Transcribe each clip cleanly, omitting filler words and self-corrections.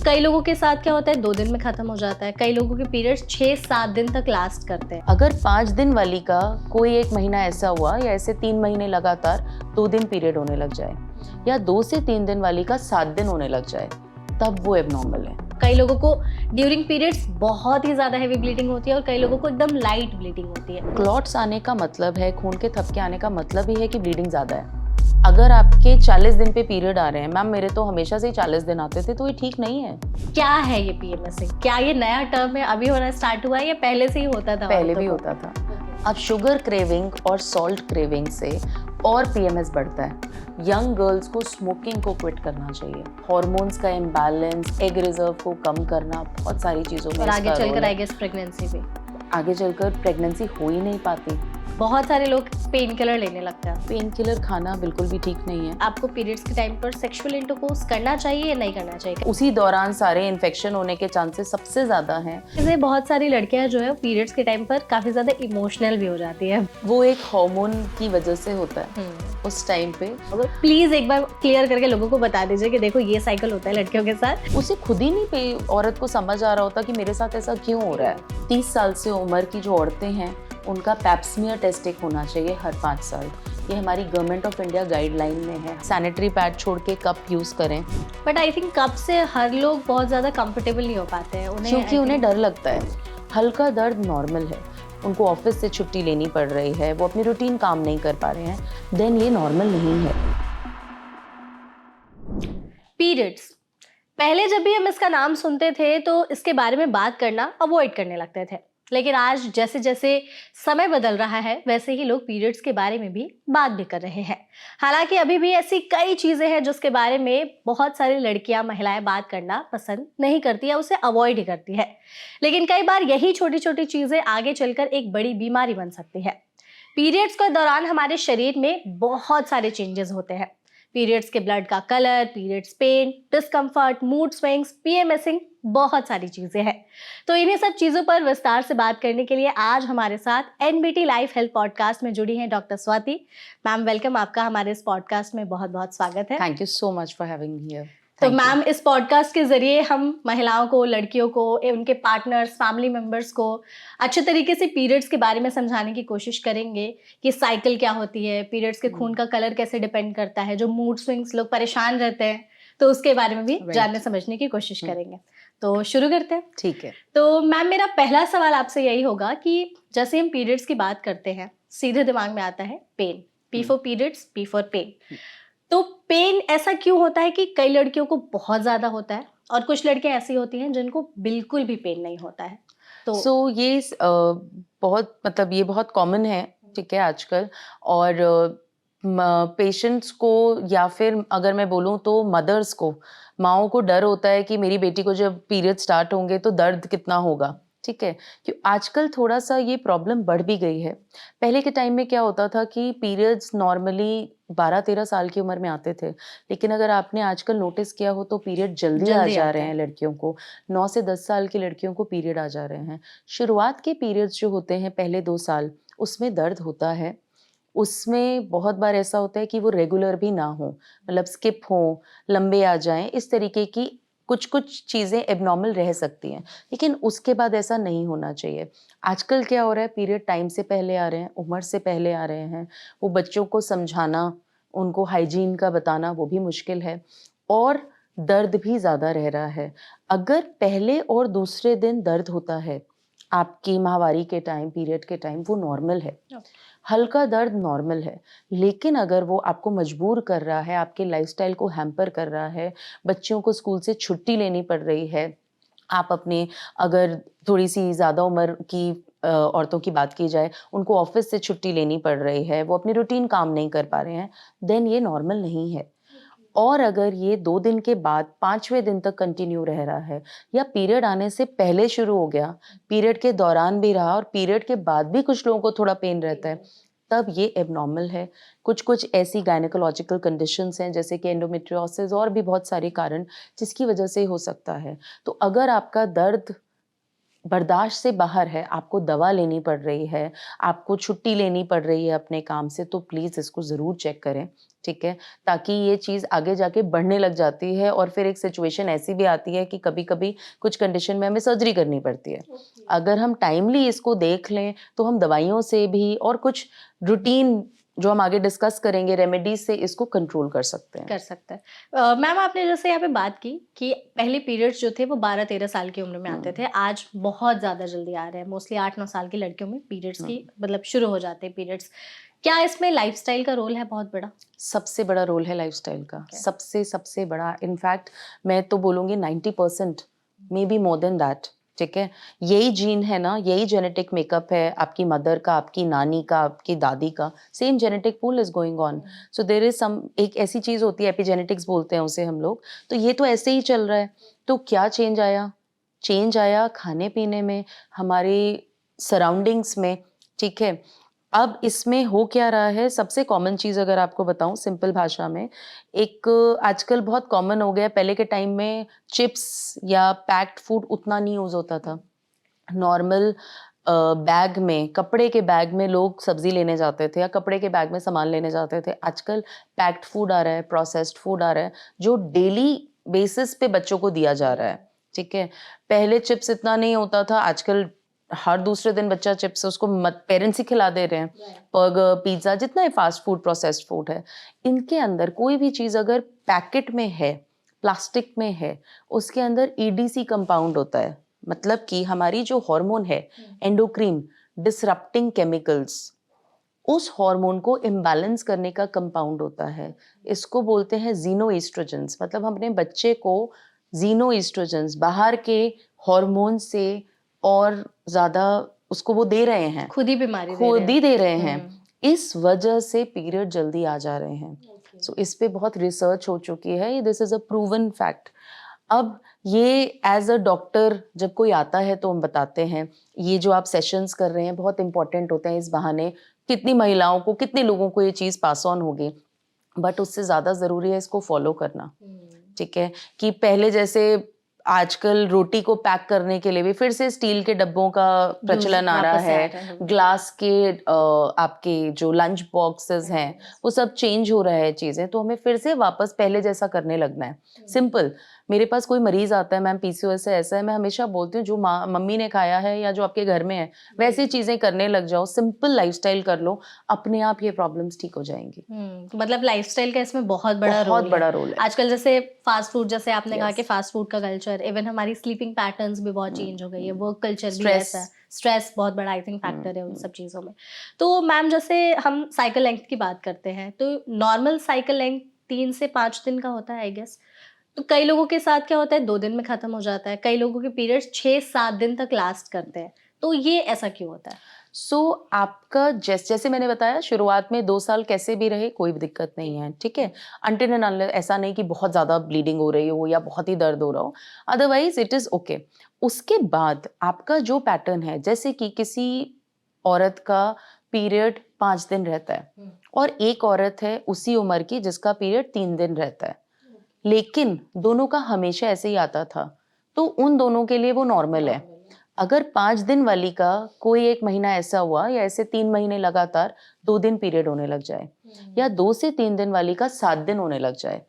कई लोगों के साथ क्या होता है 2 दिन में खत्म हो जाता है, कई लोगों के पीरियड्स 6-7 दिन तक लास्ट करते हैं। अगर 5 दिन वाली का कोई एक महीना ऐसा हुआ या ऐसे 3 महीने लगातार 2 दिन पीरियड होने लग जाए या 2 से 3 दिन वाली का 7 दिन होने लग जाए, तब वो एबनॉर्मल है। कई लोगों को ड्यूरिंग पीरियड्स बहुत ही ज़्यादा हेवी ब्लीडिंग होती है और कई लोगों को एकदम लाइट ब्लीडिंग होती है। क्लॉट्स आने का मतलब है, खून के थपके आने का मतलब ही है कि ब्लीडिंग ज़्यादा है। अगर आपके 40 दिन पे पीरियड आ रहे हैं, मैम मेरे तो हमेशा से ही 40 दिन आते थे, तो ये ठीक नहीं है। क्या है ये पीएमएस? क्या ये नया टर्म है, अभी होना स्टार्ट हुआ है या पहले से ही होता था? पहले भी होता था। अब शुगर क्रेविंग और सॉल्ट क्रेविंग से और पीएमएस बढ़ता है। यंग गर्ल्स को स्मोकिंग को क्विट करना चाहिए। हार्मोन्स का इम्बैलेंस, एग रिजर्व को कम करना, बहुत सारी चीज़ों में और आगे इसका चलकर रोल है। आई गेस प्रेगनेंसी भी। आगे चलकर प्रेगनेंसी हो ही नहीं पाती। बहुत सारे लोग पेन किलर लेने लगते हैं। पेन किलर खाना बिल्कुल भी ठीक नहीं है। आपको पीरियड्स के टाइम पर सेक्सुअल इंटरकोर्स करना चाहिए या नहीं करना चाहिए? उसी दौरान सारे इन्फेक्शन होने के चांसेस सबसे ज़्यादा हैं। जैसे बहुत सारी लड़कियां जो है पीरियड्स के टाइम पर काफ़ी ज़्यादा इमोशनल भी हो जाती है। वो एक हार्मोन की वजह से होता है उस टाइम पे। प्लीज़ एक बार क्लियर करके लोगों को बता दीजिए कि देखो ये साइकिल होता है लड़कियों के साथ। उसे खुद ही नहीं पे औरत को समझ आ रहा होता कि मेरे साथ ऐसा क्यों हो रहा है। 30 साल से उम्र की जो औरतें हैं उनका पैप्समियर टेस्ट एक होना चाहिए हर 5 साल। ये हमारी गवर्नमेंट ऑफ इंडिया गाइडलाइन में है। सैनिटरी पैड छोड़ के कप यूज़ करें। बट आई थिंक कप से हर लोग बहुत ज़्यादा कंफर्टेबल नहीं हो पाते हैं, क्योंकि उन्हें डर लगता है। हल्का दर्द नॉर्मल है। उनको ऑफिस से छुट्टी लेनी पड़ रही है, वो अपनी रूटीन काम नहीं कर पा रहे हैं, देन ये नॉर्मल नहीं है। पीरियड्स, पहले जब भी हम इसका नाम सुनते थे तो इसके बारे में बात करना अवॉइड करने लगते थे, लेकिन आज जैसे जैसे समय बदल रहा है वैसे ही लोग पीरियड्स के बारे में भी बात भी कर रहे हैं। हालांकि अभी भी ऐसी कई चीज़ें हैं जिसके बारे में बहुत सारी लड़कियां, महिलाएं बात करना पसंद नहीं करती या उसे अवॉइड ही करती है, लेकिन कई बार यही छोटी छोटी चीज़ें आगे चलकर एक बड़ी बीमारी बन सकती है। पीरियड्स के दौरान हमारे शरीर में बहुत सारे चेंजेस होते हैं। पीरियड्स के ब्लड का colour, periods pain, discomfort, mood swings, PMSing, बहुत सारी चीजें हैं। तो इन्हीं सब चीजों पर विस्तार से बात करने के लिए आज हमारे साथ एनबीटी लाइफ हेल्थ पॉडकास्ट में जुड़ी हैं डॉक्टर स्वाति मैम। वेलकम, आपका हमारे इस पॉडकास्ट में बहुत बहुत स्वागत है। Thank you so much for having me here. तो मैम, इस पॉडकास्ट के जरिए हम महिलाओं को, लड़कियों को, उनके पार्टनर्स, फैमिली मेंबर्स को अच्छे तरीके से पीरियड्स के बारे में समझाने की कोशिश करेंगे कि साइकिल क्या होती है, पीरियड्स के खून का कलर कैसे डिपेंड करता है, जो मूड स्विंग्स, लोग परेशान रहते हैं, तो उसके बारे में भी जानने समझने की कोशिश करेंगे। तो शुरू करते हैं। ठीक है। तो मैम, मेरा पहला सवाल आपसे यही होगा कि जैसे हम पीरियड्स की बात करते हैं सीधे दिमाग में आता है pain. P for periods, P for pain. तो पेन ऐसा क्यों होता है कि कई लड़कियों को बहुत ज़्यादा होता है और कुछ लड़कियां ऐसी होती हैं जिनको बिल्कुल भी पेन नहीं होता है? तो ये बहुत मतलब ये बहुत कॉमन है, ठीक है, आजकल। और पेशेंट्स को या फिर अगर मैं बोलूँ तो मदर्स को, माँओं को डर होता है कि मेरी बेटी को जब पीरियड स्टार्ट होंगे तो दर्द कितना होगा, ठीक है। कि आजकल थोड़ा सा ये प्रॉब्लम बढ़ भी गई है। पहले के टाइम में क्या होता था कि पीरियड्स नॉर्मली 12-13 साल की उम्र में आते थे, लेकिन अगर आपने आजकल नोटिस किया हो तो पीरियड जल्दी आ जा रहे हैं लड़कियों को। 9 से 10 साल की लड़कियों को पीरियड आ जा रहे हैं। शुरुआत के पीरियड्स जो होते हैं पहले 2 साल, उसमें दर्द होता है। उसमें बहुत बार ऐसा होता है कि वो रेगुलर भी ना हो, मतलब स्किप हो, लंबे आ जाएँ, इस तरीके की कुछ-कुछ चीज़ें एब्नॉर्मल रह सकती हैं, लेकिन उसके बाद ऐसा नहीं होना चाहिए। आजकल क्या हो रहा है, पीरियड टाइम से पहले आ रहे हैं, उम्र से पहले आ रहे हैं, वो बच्चों को समझाना, उनको हाइजीन का बताना वो भी मुश्किल है और दर्द भी ज़्यादा रह रहा है। अगर पहले और दूसरे दिन दर्द होता है, आपकी माहवारी के टाइम, पीरियड के टाइम, वो नॉर्मल है। हल्का दर्द नॉर्मल है, लेकिन अगर वो आपको मजबूर कर रहा है, आपके लाइफ़स्टाइल को हैम्पर कर रहा है, बच्चियों को स्कूल से छुट्टी लेनी पड़ रही है, आप अपने अगर थोड़ी-सी ज़्यादा उम्र की औरतों की बात की जाए, उनको ऑफ़िस से छुट्टी लेनी पड़ रही है, वो अपनी रूटीन काम नहीं कर पा रहे हैं, देन ये नॉर्मल नहीं है। और अगर ये 2 दिन के बाद 5वें दिन तक कंटिन्यू रह रहा है या पीरियड आने से पहले शुरू हो गया, पीरियड के दौरान भी रहा और पीरियड के बाद भी कुछ लोगों को थोड़ा पेन रहता है, तब ये एब्नॉर्मल है। कुछ-कुछ ऐसी गायनेकोलॉजिकल कंडीशंस हैं जैसे कि एंडोमेट्रियोसिस और भी बहुत सारे कारण जिसकी वजह से हो सकता है। तो अगर आपका दर्द बर्दाश्त से बाहर है, आपको दवा लेनी पड़ रही है, आपको छुट्टी लेनी पड़ रही है अपने काम से, तो प्लीज़ इसको ज़रूर चेक करें, ठीक है? ताकि ये चीज़ आगे जाके बढ़ने लग जाती है और फिर एक सिचुएशन ऐसी भी आती है कि कभी-कभी कुछ कंडीशन में हमें सर्जरी करनी पड़ती है। अगर हम टाइमली इसको देख लें, तो हम दवाइयों से भी और कुछ रूटीन जो हम आगे डिस्कस करेंगे रेमेडीज़ से इसको कंट्रोल कर सकते हैं। कर सकते हैं। मैम आपने जैसे यहाँ पे बात की कि पहले पीरियड्स जो थे वो 12-13 साल की उम्र में आते थे, आज बहुत ज़्यादा जल्दी आ रहे हैं, मोस्टली 8-9 साल की लड़कियों में पीरियड्स की मतलब शुरू हो जाते हैं पीरियड्स। क्या इसमें लाइफ़स्टाइल का रोल है बहुत बड़ा? सबसे बड़ा रोल है लाइफ़स्टाइल का, Okay. सबसे बड़ा। इनफैक्ट मैं तो बोलूँगी 90% may be more than that, ठीक है? यही जीन है ना, यही जेनेटिक मेकअप है आपकी मदर का, आपकी नानी का, आपकी दादी का, same genetic pool is going on. So there is some एक ऐसी चीज़ होती है, एपिजेनेटिक्स बोलते हैं उसे हम लोग, तो ये तो ऐसे ही चल रहा है। तो क्या चेंज आया? चेंज आया खाने-पीने में, हमारी सराउंडिंग्स में, ठीक है? अब इसमें हो क्या रहा है, सबसे कॉमन चीज़ अगर आपको बताऊँ सिंपल भाषा में, एक आजकल बहुत कॉमन हो गया है, पहले के टाइम में चिप्स या पैक्ड फूड उतना नहीं यूज़ होता था। नॉर्मल बैग में, कपड़े के बैग में लोग सब्ज़ी लेने जाते थे या कपड़े के बैग में सामान लेने जाते थे। आजकल पैक्ड फूड आ रहा है, प्रोसेस्ड फूड आ रहा है, जो डेली बेसिस पे बच्चों को दिया जा रहा है, ठीक है? पहले चिप्स इतना नहीं होता था, आजकल हर दूसरे दिन बच्चा चिप्स उसको मत पेरेंट्स ही खिला दे रहे हैं। बर्गर, पिज़्ज़ा जितना ही फ़ास्ट फूड, प्रोसेस्ड फूड है, इनके अंदर कोई भी चीज़ अगर पैकेट में है, प्लास्टिक में है, उसके अंदर ईडीसी कंपाउंड होता है। मतलब कि हमारी जो हार्मोन है, एंडोक्राइन डिसरप्टिंग केमिकल्स, उस हार्मोन को इम्बैलेंस करने का कंपाउंड होता है। इसको बोलते हैं ज़ीनोएस्ट्रोजेंस। मतलब हम अपने बच्चे को ज़ीनोएस्ट्रोजेंस बाहर के हार्मोन से और ज़्यादा उसको वो दे रहे हैं, खुद ही बीमारी दे रहे खुद ही हैं। दे रहे हैं। इस वजह से पीरियड जल्दी आ जा रहे हैं। सो इस पे बहुत रिसर्च हो चुकी है, this is a proven fact. अब ये एज़ अ डॉक्टर जब कोई आता है तो हम बताते हैं, ये जो आप सेशंस कर रहे हैं बहुत इम्पोर्टेंट होते हैं, इस बहाने कितनी महिलाओं को, कितने लोगों को ये चीज़ पास ऑन होगी। बट उससे ज़्यादा ज़रूरी है इसको फॉलो करना, ठीक है? कि पहले जैसे आजकल रोटी को पैक करने के लिए भी फिर से स्टील के डब्बों का प्रचलन आ रहा वापस से आ है, रहा है। ग्लास के आपके जो लंच बॉक्सेस हैं, वो सब चेंज हो रहा है चीज़ें, तो हमें फिर से वापस पहले जैसा करने लगना है। सिंपल, मेरे पास कोई मरीज़ आता है, मैम पीसीओएस है, ऐसा है, मैं हमेशा बोलती हूँ जो माँ मम्मी ने खाया है या जो आपके घर में है, वैसी चीज़ें करने लग जाओ, सिंपल लाइफ़स्टाइल कर लो, अपने आप ये प्रॉब्लम्स ठीक हो जाएँगी। तो मतलब लाइफस्टाइल का इसमें बहुत बड़ा बहुत रोल बड़ा है। रोल है। आजकल जैसे फास्ट फूड, जैसे आपने कहा कि यस। फास्ट फूड का कल्चर, इवन हमारी स्लीपिंग पैटर्न्स भी बहुत चेंज हो गई है, वर्क कल्चर भी स्ट्रेस। ऐसा है, स्ट्रेस बहुत बड़ा आई थिंक फैक्टर है उन सब चीज़ों में। तो मैम जैसे हम साइकिल लेंथ की बात करते हैं, तो नॉर्मल साइकिल लेंथ 3 से 5 दिन का होता है आई गेस। तो कई लोगों के साथ क्या होता है 2 दिन में खत्म हो जाता है, कई लोगों के पीरियड्स 6-7 दिन तक लास्ट करते हैं। तो ये ऐसा क्यों होता है? सो आपका जैसे मैंने बताया शुरुआत में 2 साल कैसे भी रहे कोई भी दिक्कत नहीं है, ठीक है? अनटिल एंड अनलेस ऐसा नहीं कि बहुत ज़्यादा ब्लीडिंग हो रही हो या बहुत ही दर्द हो रहा हो, अदरवाइज़ इट इज़ ओके। उसके बाद आपका जो पैटर्न है, जैसे कि किसी औरत का पीरियड 5 दिन रहता है और एक औरत है उसी उम्र की जिसका पीरियड 3 दिन रहता है, लेकिन दोनों का हमेशा ऐसे ही आता था, तो उन दोनों के लिए वो नॉर्मल है। अगर 5 दिन वाली का कोई 1 महीना ऐसा हुआ या ऐसे 3 महीने लगातार 2 दिन पीरियड होने लग जाए या 2 से 3 दिन वाली का 7 दिन होने लग जाए,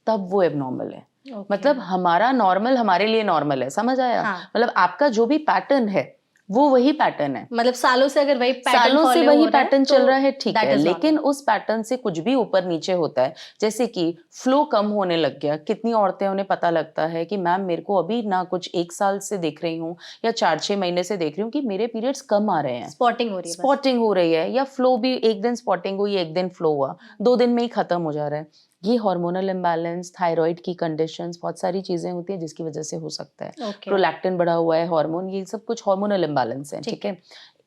तब वो एबनॉर्मल है। मतलब हमारा नॉर्मल हमारे लिए नॉर्मल है, समझ आया? हाँ। मतलब आपका जो भी पैटर्न है, वो वही पैटर्न है। मतलब सालों से अगर वही पैटर्न सालों से फॉलो वही हो रहा है पैटर्न तो चल रहा है, ठीक दैट है, इज लेकिन नॉर्मल। उस पैटर्न से कुछ भी ऊपर नीचे होता है, जैसे कि फ्लो कम होने लग गया। कितनी औरतें उन्हें पता लगता है कि मैम मेरे को अभी ना कुछ 1 साल से देख रही हूँ या 4-6 महीने से देख रही हूँ कि मेरे पीरियड्स कम आ रहे हैं, स्पॉटिंग हो रही है बस। स्पॉटिंग हो रही है या फ्लो भी एक दिन स्पॉटिंग हुई, एक दिन फ्लो हुआ, 2 दिन में ही खत्म हो जा रहा है। ये हार्मोनल इम्बैलेंस, थायराइड की कंडीशंस, बहुत सारी चीजें होती हैं जिसकी वजह से हो सकता है। ओके। प्रोलैक्टिन बढ़ा हुआ है, हार्मोन, ये सब कुछ हार्मोनल इम्बैलेंस है, ठीक है?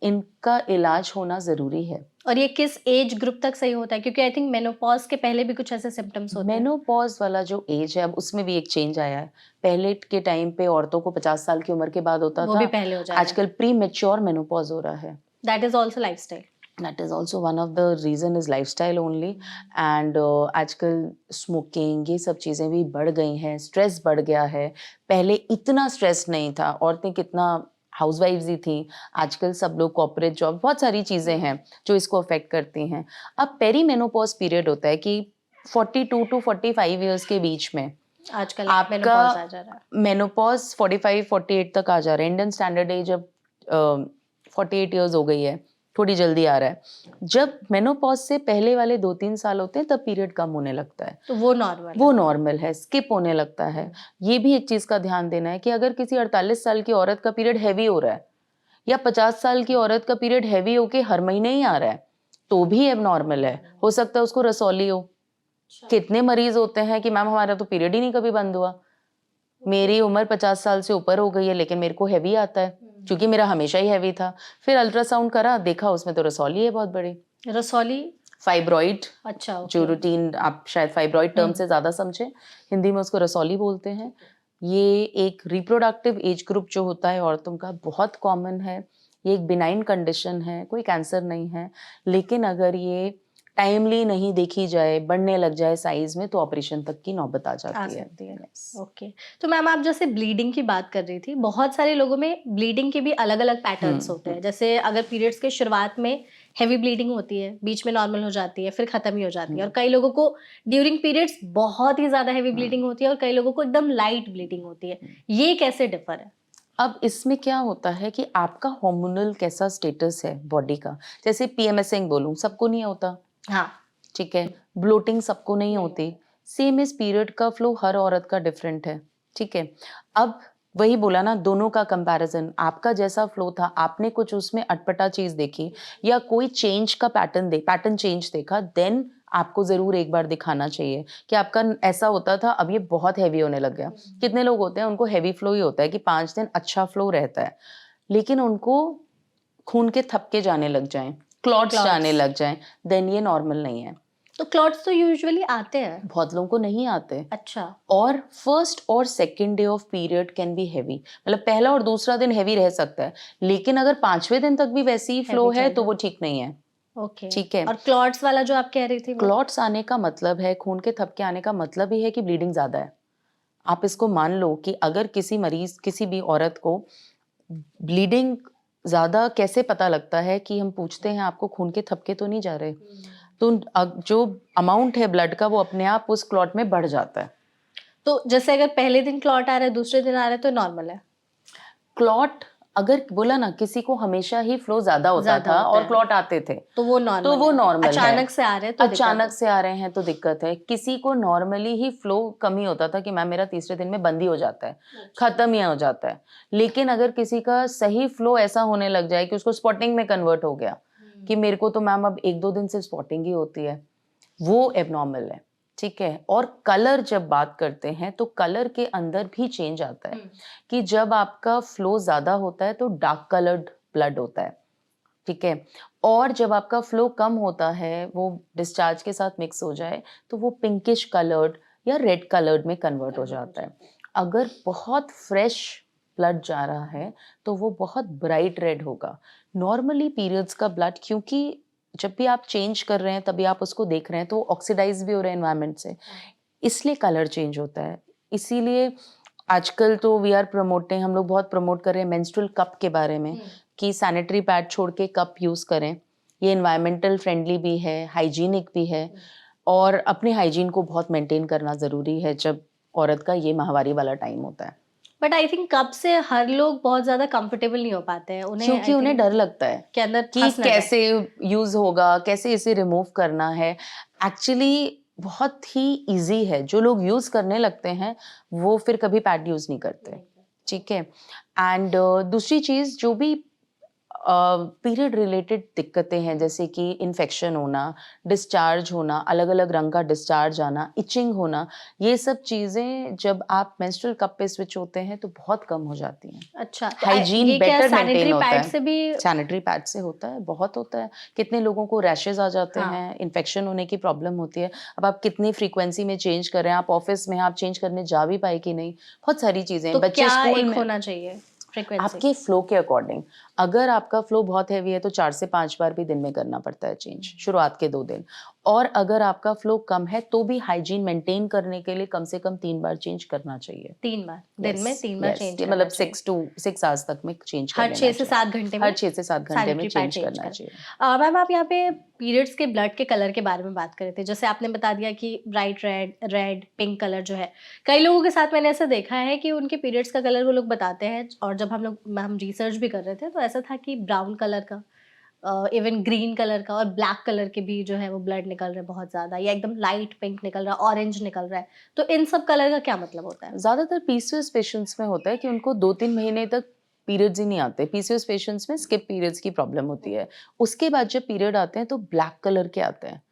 इनका इलाज होना ज़रूरी है। और ये किस एज ग्रुप तक सही होता है? क्योंकि आई थिंक मेनोपॉज के पहले भी कुछ ऐसे सिम्टम्स होते हैं। मेनोपॉज़ वाला जो एज है, अब उसमें भी एक चेंज आया है। पहले के टाइम पे औरतों को 50 साल की उम्र के बाद होता वो था। भी पहले हो जा रहा है। आजकल प्रीमैच्योर मेनोपॉज़ हो रहा है। That is also lifestyle. That is also one of the reason is lifestyle only and आजकल स्मोकिंग ये सब चीज़ें भी बढ़ गई हैं, स्ट्रेस बढ़ गया है। पहले इतना स्ट्रेस नहीं था, औरतें कितना हाउसवाइफ्स ही थी, आजकल सब लोग कॉर्पोरेट जॉब, बहुत सारी चीज़ें हैं जो इसको अफेक्ट करती हैं। अब पेरीमेनोपॉज पीरियड होता है कि 42 टू 45 ईयर्स के बीच में आजकल आपका मेनोपॉज आ जा रहा है। मेनोपॉज 45-48 तक आ जा रहा है। इंडियन स्टैंडर्ड एज अब 48 ईयर्स हो गई है, थोड़ी जल्दी आ रहा है। जब मेनोपॉज से पहले वाले 2-3 साल होते हैं तब पीरियड कम होने लगता है, तो वो नॉर्मल वो है। नॉर्मल है, स्किप होने लगता है। ये भी एक चीज़ का ध्यान देना है कि अगर किसी 48 साल की औरत का पीरियड हैवी हो रहा है या 50 साल की औरत का पीरियड हैवी होके हर महीने ही आ रहा है, तो भी एबनॉर्मल है। हो सकता है उसको रसौली हो। कितने मरीज होते हैं कि मैम हमारा तो पीरियड ही नहीं कभी बंद हुआ, मेरी उम्र 50 साल से ऊपर हो गई है लेकिन मेरे को हैवी आता है, क्योंकि मेरा हमेशा ही हैवी था। फिर अल्ट्रासाउंड करा, देखा उसमें तो रसौली है बहुत बड़ी, रसौली? फाइब्रॉइड। अच्छा, जो ओके। रूटीन आप शायद फाइब्रॉइड टर्म से ज़्यादा समझे, हिंदी में उसको रसौली बोलते हैं। ये एक रिप्रोडक्टिव एज ग्रुप जो होता है औरतों का, बहुत कॉमन है। ये एक बिनाइन कंडीशन है, कोई कैंसर नहीं है, लेकिन अगर ये टाइमली नहीं देखी जाए, बढ़ने लग जाए साइज में, तो ऑपरेशन तक की नौबत आ आ जाती है। सकती है। Yes. ओके। तो मैम आप जैसे ब्लीडिंग की बात कर रही थी, बहुत सारे लोगों में ब्लीडिंग के भी अलग अलग पैटर्न्स होते हैं। जैसे अगर पीरियड्स के शुरुआत में हैवी ब्लीडिंग होती है, बीच में नॉर्मल हो जाती है, फिर खत्म ही हो जाती है, और कई लोगों को ड्यूरिंग पीरियड्स बहुत ही ज्यादा हैवी ब्लीडिंग होती है और कई लोगों को एकदम लाइट ब्लीडिंग होती है। ये कैसे डिफर है? अब इसमें क्या होता है कि आपका हार्मोनल कैसा स्टेटस है बॉडी का। जैसे पीएमएसिंग बोलूं, सबको नहीं होता, हाँ। ठीक है। ब्लोटिंग सबको नहीं होती। सेम इस पीरियड का फ्लो हर औरत का डिफरेंट है, ठीक है। अब वही बोला ना, दोनों का कंपैरिजन, आपका जैसा फ्लो था, आपने कुछ उसमें अटपटा चीज देखी या कोई चेंज का पैटर्न चेंज देखा, देन आपको जरूर एक बार दिखाना चाहिए कि आपका ऐसा होता था, अब ये बहुत हैवी होने लग गया। कितने लोग होते हैं उनको हैवी फ्लो ही होता है कि 5 दिन अच्छा फ्लो रहता है, लेकिन उनको खून के थपके जाने लग जाएं, क्लॉट्स जाने लग जाएं, देन ये नॉर्मल नहीं है। तो क्लॉट्स तो यूजुअली आते हैं। बहुत लोगों को नहीं आते। अच्छा। और फर्स्ट और second day of period can be heavy, मतलब पहला और दूसरा दिन हैवी रह सकता है, लेकिन अगर 5वें दिन तक भी वैसी ही फ्लो है तो वो ठीक नहीं है। ओके। ठीक है। और क्लॉट्स वाला जो आप कह रही थी वो? क्लॉट्स आने का मतलब है, खून के थपके आने का मतलब ही है कि ब्लीडिंग ज्यादा है। आप इसको मान लो कि अगर किसी मरीज, किसी भी औरत को ब्लीडिंग ज्यादा कैसे पता लगता है कि हम पूछते हैं आपको खून के थपके तो नहीं जा रहे, तो जो अमाउंट है ब्लड का वो अपने आप उस क्लॉट में बढ़ जाता है। तो जैसे अगर पहले दिन क्लॉट आ रहा है, दूसरे दिन आ रहा है, तो नॉर्मल है? क्लॉट अगर बोला ना, किसी को हमेशा ही फ्लो ज्यादा होता था और क्लॉट आते थे, तो वो नॉर्मल है। है। अचानक से आ रहे हैं तो अचानक से आ रहे हैं तो दिक्कत है। किसी को नॉर्मली ही फ्लो कम ही होता था कि मैम मेरा तीसरे दिन में बंद ही हो जाता है, खत्म ही हो जाता है। लेकिन अगर किसी का सही फ्लो ऐसा होने लग जाए कि उसको स्पॉटिंग में कन्वर्ट हो गया कि मेरे को तो मैम अब 1-2 दिन से स्पॉटिंग ही होती है, वो एबनॉर्मल है, ठीक है। और कलर जब बात करते हैं तो कलर के अंदर भी चेंज आता है कि जब आपका फ्लो ज्यादा होता है तो डार्क कलर्ड ब्लड होता है, ठीक है। और जब आपका फ्लो कम होता है, वो डिस्चार्ज के साथ मिक्स हो जाए, तो वो पिंकिश कलर्ड या रेड कलर्ड में कन्वर्ट हो जाता है। अगर बहुत फ्रेश ब्लड जा रहा है तो वो बहुत ब्राइट रेड होगा। नॉर्मली पीरियड्स का ब्लड, क्योंकि जब भी आप चेंज कर रहे हैं तभी आप उसको देख रहे हैं, तो ऑक्सीडाइज भी हो रहे हैं एनवायरनमेंट से, इसलिए कलर चेंज होता है। इसीलिए आजकल तो वी आर प्रमोटिंग, हम लोग बहुत प्रमोट कर रहे हैं मेंस्ट्रुअल कप के बारे में, कि सैनिटरी पैड छोड़ के कप यूज करें। ये एनवायरमेंटल फ्रेंडली भी है, हाइजीनिक भी है, और अपने हाइजीन को बहुत मेंटेन करना जरूरी है जब औरत का ये माहवारी वाला टाइम होता है। बट आई थिंक कब से हर लोग बहुत ज्यादा कंफर्टेबल नहीं हो पाते हैं, उन्हें क्योंकि उन्हें डर लगता है के अंदर कि कैसे यूज होगा, कैसे इसे रिमूव करना है। एक्चुअली बहुत ही इजी है, जो लोग यूज करने लगते हैं वो फिर कभी पैड यूज नहीं करते, ठीक है। एंड दूसरी चीज, जो भी पीरियड रिलेटेड दिक्कतें हैं, जैसे कि इन्फेक्शन होना, डिस्चार्ज होना, अलग अलग रंग का डिस्चार्ज आना, इचिंग होना, ये सब चीजें जब आप मेंस्ट्रुअल कप पे स्विच होते हैं तो बहुत कम हो जाती हैं। अच्छा, हाइजीन बेटर मेंटेन होता है। से भी? सैनिटरी पैड से होता है, बहुत होता है। कितने लोगों को रैशेज आ जाते हाँ। हैं, इन्फेक्शन होने की प्रॉब्लम होती है। अब आप कितनी फ्रीक्वेंसी में चेंज कर रहे हैं, आप ऑफिस में आप चेंज करने जा भी पाए कि नहीं, बहुत सारी चीजें। तो बच्चे क्या स्कूल एक में होना चाहिए फ्रीक्वेंसी? आपके फ्लो के अकॉर्डिंग, अगर आपका फ्लो बहुत हैवी है तो 4 से 5 बार भी दिन में करना पड़ता है चेंज, शुरुआत के 2 दिन। और अगर आपका फ्लो कम है तो भी हाइजीन मेंटेन करने के लिए कम से कम 3 बार चेंज करना चाहिए। 3 बार, दिन में 3 बार चेंज ये करना मतलब चाहिए। 6 आवर्स तक में चेंज कर हर लेना 6 से चाहिए। 7 घंटे में हर 6 से 7 घंटे में सैनिटरी पैड चेंज चेंज करना करें। चाहिए। मैम आप यहाँ पे पीरियड्स के ब्लड के कलर के बारे में बात कर रहे थे, जैसे आपने बता दिया कि ब्राइट रेड, पिंक कलर जो है, कई लोगों के साथ मैंने ऐसा देखा है कि उनके पीरियड्स का कलर वो लोग बताते हैं, और जब हम रिसर्च भी कर रहे थे तो ऐसा था कि ब्राउन कलर का, इवन ग्रीन कलर का और ब्लैक कलर के भी जो है वो ब्लड निकल रहे हैं बहुत ज़्यादा, या एकदम लाइट पिंक निकल रहा है, ऑरेंज निकल रहा है, तो इन सब कलर का क्या मतलब होता है? ज़्यादातर पीसीओएस पेशेंट्स में होता है कि उनको 2-3 महीने तक पीरियड्स ही नहीं आते। पीसीओएस पेशेंट्स में स्किप पीरियड्स की प्रॉब्लम होती है। उसके बाद जब पीरियड आते हैं तो ब्लैक कलर के आते हैं,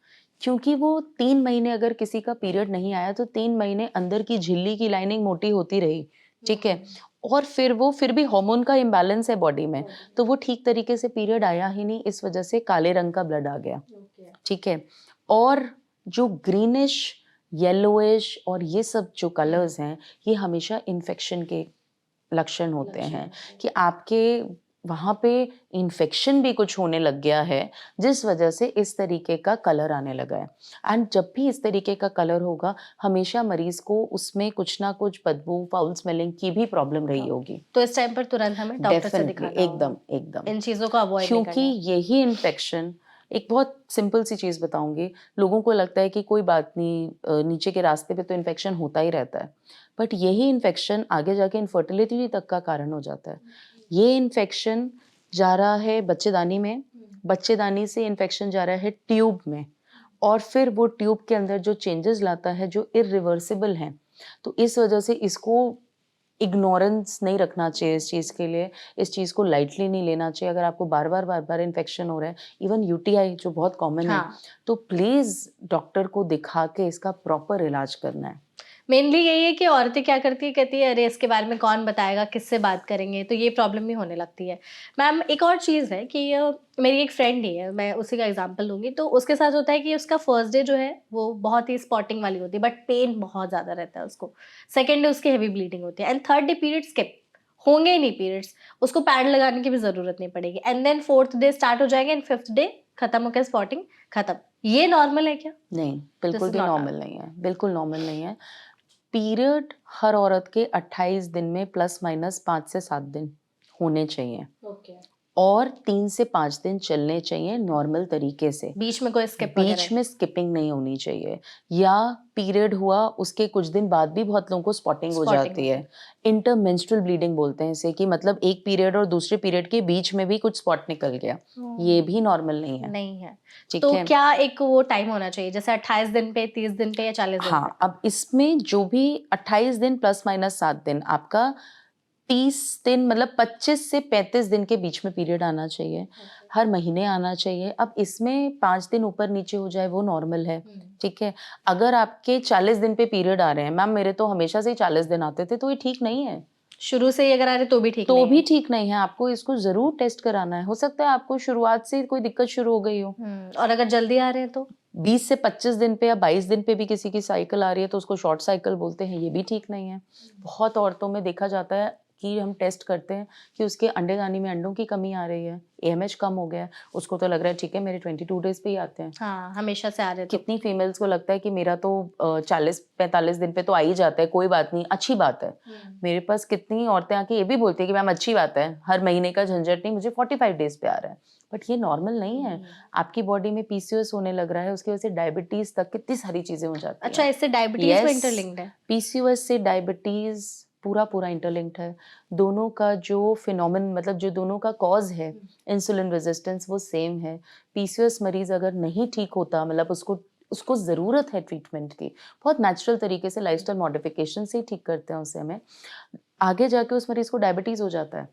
क्योंकि वो 3 महीने अगर किसी का पीरियड नहीं आया तो 3 महीने अंदर की झिल्ली की लाइनिंग मोटी होती रही, ठीक है? और फिर भी हार्मोन का इम्बैलेंस है बॉडी में, तो वो ठीक तरीके से पीरियड आया ही नहीं, इस वजह से काले रंग का ब्लड आ गया, ठीक है? और जो ग्रीनिश, येलोइश और ये सब जो कलर्स हैं, ये हमेशा इन्फेक्शन के लक्षण होते हैं कि आपके वहाँ पे इन्फेक्शन भी कुछ होने लग गया है, जिस वजह से इस तरीके का कलर आने लगा है। एंड जब भी इस तरीके का कलर होगा, हमेशा मरीज को उसमें कुछ ना कुछ बदबू, फाउल स्मेलिंग की भी प्रॉब्लम रही होगी। तो इस टाइम पर तुरंत हमें डॉक्टर से डेफिनेटली, दिखाना होगा, एकदम। इन चीज़ों को अवॉइड नहीं क्योंकि करना है। यही इन्फेक्शन, एक बहुत सिंपल सी चीज़ बताऊंगी, लोगों को लगता है कि कोई बात नहीं, नीचे के रास्ते पे तो इन्फेक्शन होता ही रहता है, बट यही इन्फेक्शन आगे जाके इनफर्टिलिटी तक का कारण हो जाता है। ये इन्फेक्शन जा रहा है बच्चेदानी में, बच्चेदानी से इन्फेक्शन जा रहा है ट्यूब में, और फिर वो ट्यूब के अंदर जो चेंजेस लाता है जो इरिवर्सिबल हैं, तो इस वजह से इसको इग्नोरेंस नहीं रखना चाहिए इस चीज़ के लिए, इस चीज़ को लाइटली नहीं लेना चाहिए। अगर आपको बार-बार इन्फेक्शन हो रहा है, इवन यूटीआई जो बहुत कॉमन है, हाँ, तो प्लीज़ डॉक्टर को दिखा के इसका प्रॉपर इलाज करना है। मेनली यही है कि औरतें क्या करती है, कहती है अरे इसके बारे में कौन बताएगा, किससे बात करेंगे, तो ये प्रॉब्लम भी होने लगती है। मैम एक और चीज़ है कि मेरी एक फ्रेंड ही है, मैं उसी का एग्जांपल लूँगी, तो उसके साथ होता है कि उसका फर्स्ट डे जो है वो बहुत ही स्पॉटिंग वाली होती है, बट पेन बहुत ज़्यादा रहता है उसको। सेकंड डे उसकी हेवी ब्लीडिंग होती है, and third day period skip होंगे ही नहीं पीरियड्स, उसको पैड लगाने की भी ज़रूरत नहीं पड़ेगी, and then fourth day start हो जाएगा, एंड फिफ्थ डे खत्म होकर स्पॉटिंग खत्म। ये नॉर्मल है क्या? नहीं, दिस बिल्कुल इज भी नॉट नॉर्मल नहीं है, बिल्कुल नॉर्मल नहीं है। पीरियड हर औरत के 28 दिन में प्लस माइनस 5 से 7 दिन होने चाहिए, ओके। और 3 से 5 दिन चलने चाहिए नॉर्मल तरीके से। बीच में कोई स्किप वगैरह? बीच में स्किपिंग नहीं होनी चाहिए, या पीरियड हुआ उसके कुछ दिन बाद भी बहुत लोगों को स्पॉटिंग हो स्पॉटिंग जाती है। इंटरमेंस्ट्रुअल ब्लीडिंग बोलते हैं इसे, कि मतलब एक पीरियड और दूसरे पीरियड के बीच में भी कुछ स्पॉट निकल गया, ये भी नॉर्मल नहीं है, नहीं है। ठीक तो है? क्या एक वो टाइम होना चाहिए, जैसे 28 दिन पे, 30 दिन पे या 40 दिन पे? हाँ, अब इसमें जो भी 28 दिन प्लस माइनस 7 दिन, आपका 30 दिन मतलब 25 से 35 दिन के बीच में पीरियड आना चाहिए, हर महीने आना चाहिए। अब इसमें 5 दिन ऊपर नीचे हो जाए वो नॉर्मल है, ठीक है? अगर आपके 40 दिन पे पीरियड आ रहे हैं, मैम मेरे तो हमेशा से ही 40 दिन आते थे, तो ये ठीक नहीं है। शुरू से ही अगर आ रहे तो भी ठीक तो नहीं भी है? ठीक नहीं है, आपको इसको ज़रूर टेस्ट कराना है। हो सकता है आपको शुरुआत से कोई दिक्कत शुरू हो गई हो। और अगर जल्दी आ रहे हैं तो? 20 से 25 दिन पे या 22 दिन पे भी किसी की साइकिल आ रही है तो उसको शॉर्ट साइकिल बोलते हैं, ये भी ठीक नहीं है। बहुत औरतों में देखा जाता है कि हम टेस्ट करते हैं कि उसके अंडेदानी में अंडों की कमी आ रही है, एएमएच कम हो गया है, उसको तो लग रहा है ठीक है मेरे 22 डेज़ पे ही आते हैं। हाँ, हमेशा से आ रहे तो? कितनी फीमेल्स को लगता है कि मेरा तो 40-45 दिन पे तो आ ही जाता है, कोई बात नहीं, अच्छी बात है। मेरे पास कितनी औरतें आके ये भी बोलती है कि मैम अच्छी बात है, हर महीने का झंझट नहीं, मुझे 45 डेज़ पे आ रहा है। बट ये नॉर्मल नहीं है। आपकी बॉडी में पीसीओएस होने लग रहा है, उसकी वजह से डायबिटीज़ तक कितनी सारी चीज़ें हो जाती हैं। अच्छा, इससे डायबिटीज में यस, इंटरलिंक्ड है? पीसीओएस से डायबिटीज़ पूरा इंटरलिंक्ड है। दोनों का जो फिनोमेन मतलब जो दोनों का कॉज़ है, इंसुलिन रेजिस्टेंस, वो सेम है। पीसीओएस मरीज़ अगर नहीं ठीक होता, मतलब उसको उसको ज़रूरत है ट्रीटमेंट की, बहुत नेचुरल तरीके से लाइफ़स्टाइल मॉडिफ़िकेशन से ही ठीक करते हैं उसे हमें। आगे जाके उस मरीज़ को डायबिटीज़ हो जाता है,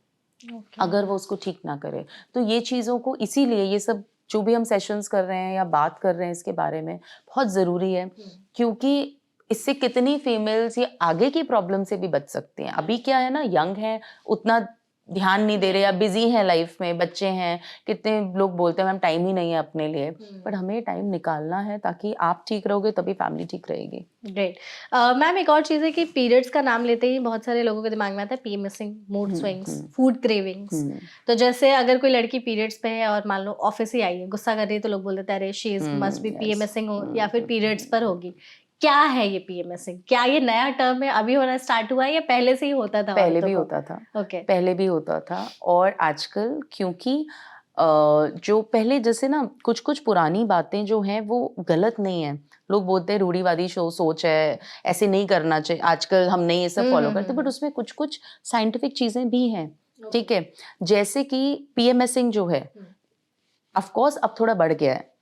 अगर वो उसको ठीक ना करे। तो ये चीज़ों को, इसीलिए ये सब जो भी हम सेशंस कर रहे हैं या बात कर रहे हैं इसके बारे में, बहुत ज़रूरी है, क्योंकि इससे कितनी फीमेल्स ये आगे की प्रॉब्लम से भी बच सकती हैं। अभी क्या है ना, यंग हैं, उतना ध्यान नहीं दे रहे या बिजी हैं लाइफ में, बच्चे हैं, कितने लोग बोलते हैं मैम टाइम ही नहीं है अपने लिए, बट हमें टाइम निकालना है ताकि आप ठीक रहोगे तभी फैमिली ठीक रहेगी। ग्रेट। मैम एक और चीज़ है कि पीरियड्स का नाम लेते ही बहुत सारे लोगों के दिमाग में आता है PMSing, mood swings, food cravings. तो जैसे अगर कोई लड़की पीरियड्स पे है और मान लो ऑफिस ही आई है, गुस्सा कर रही है, तो लोग बोल देते हैं अरे she is must be PMSing हो या फिर पीरियड्स पर होगी। क्या है ये पीएमएसिंग? क्या ये नया टर्म है, अभी होना स्टार्ट हुआ है या पहले से ही होता था पहले औरतों भी को? होता था, ओके। पहले भी होता था। और आजकल क्योंकि जो पहले जैसे ना कुछ कुछ पुरानी बातें जो हैं वो गलत नहीं है, लोग बोलते हैं रूढ़िवादी सोच है, ऐसे नहीं करना चाहिए, आजकल हम नहीं ये सब फॉलो करते, बट उसमें कुछ कुछ साइंटिफिक चीजें भी हैं, ठीक है। जैसे कि पीएमएसिंग जो है, ऑफ कोर्स अब थोड़ा बढ़ गया है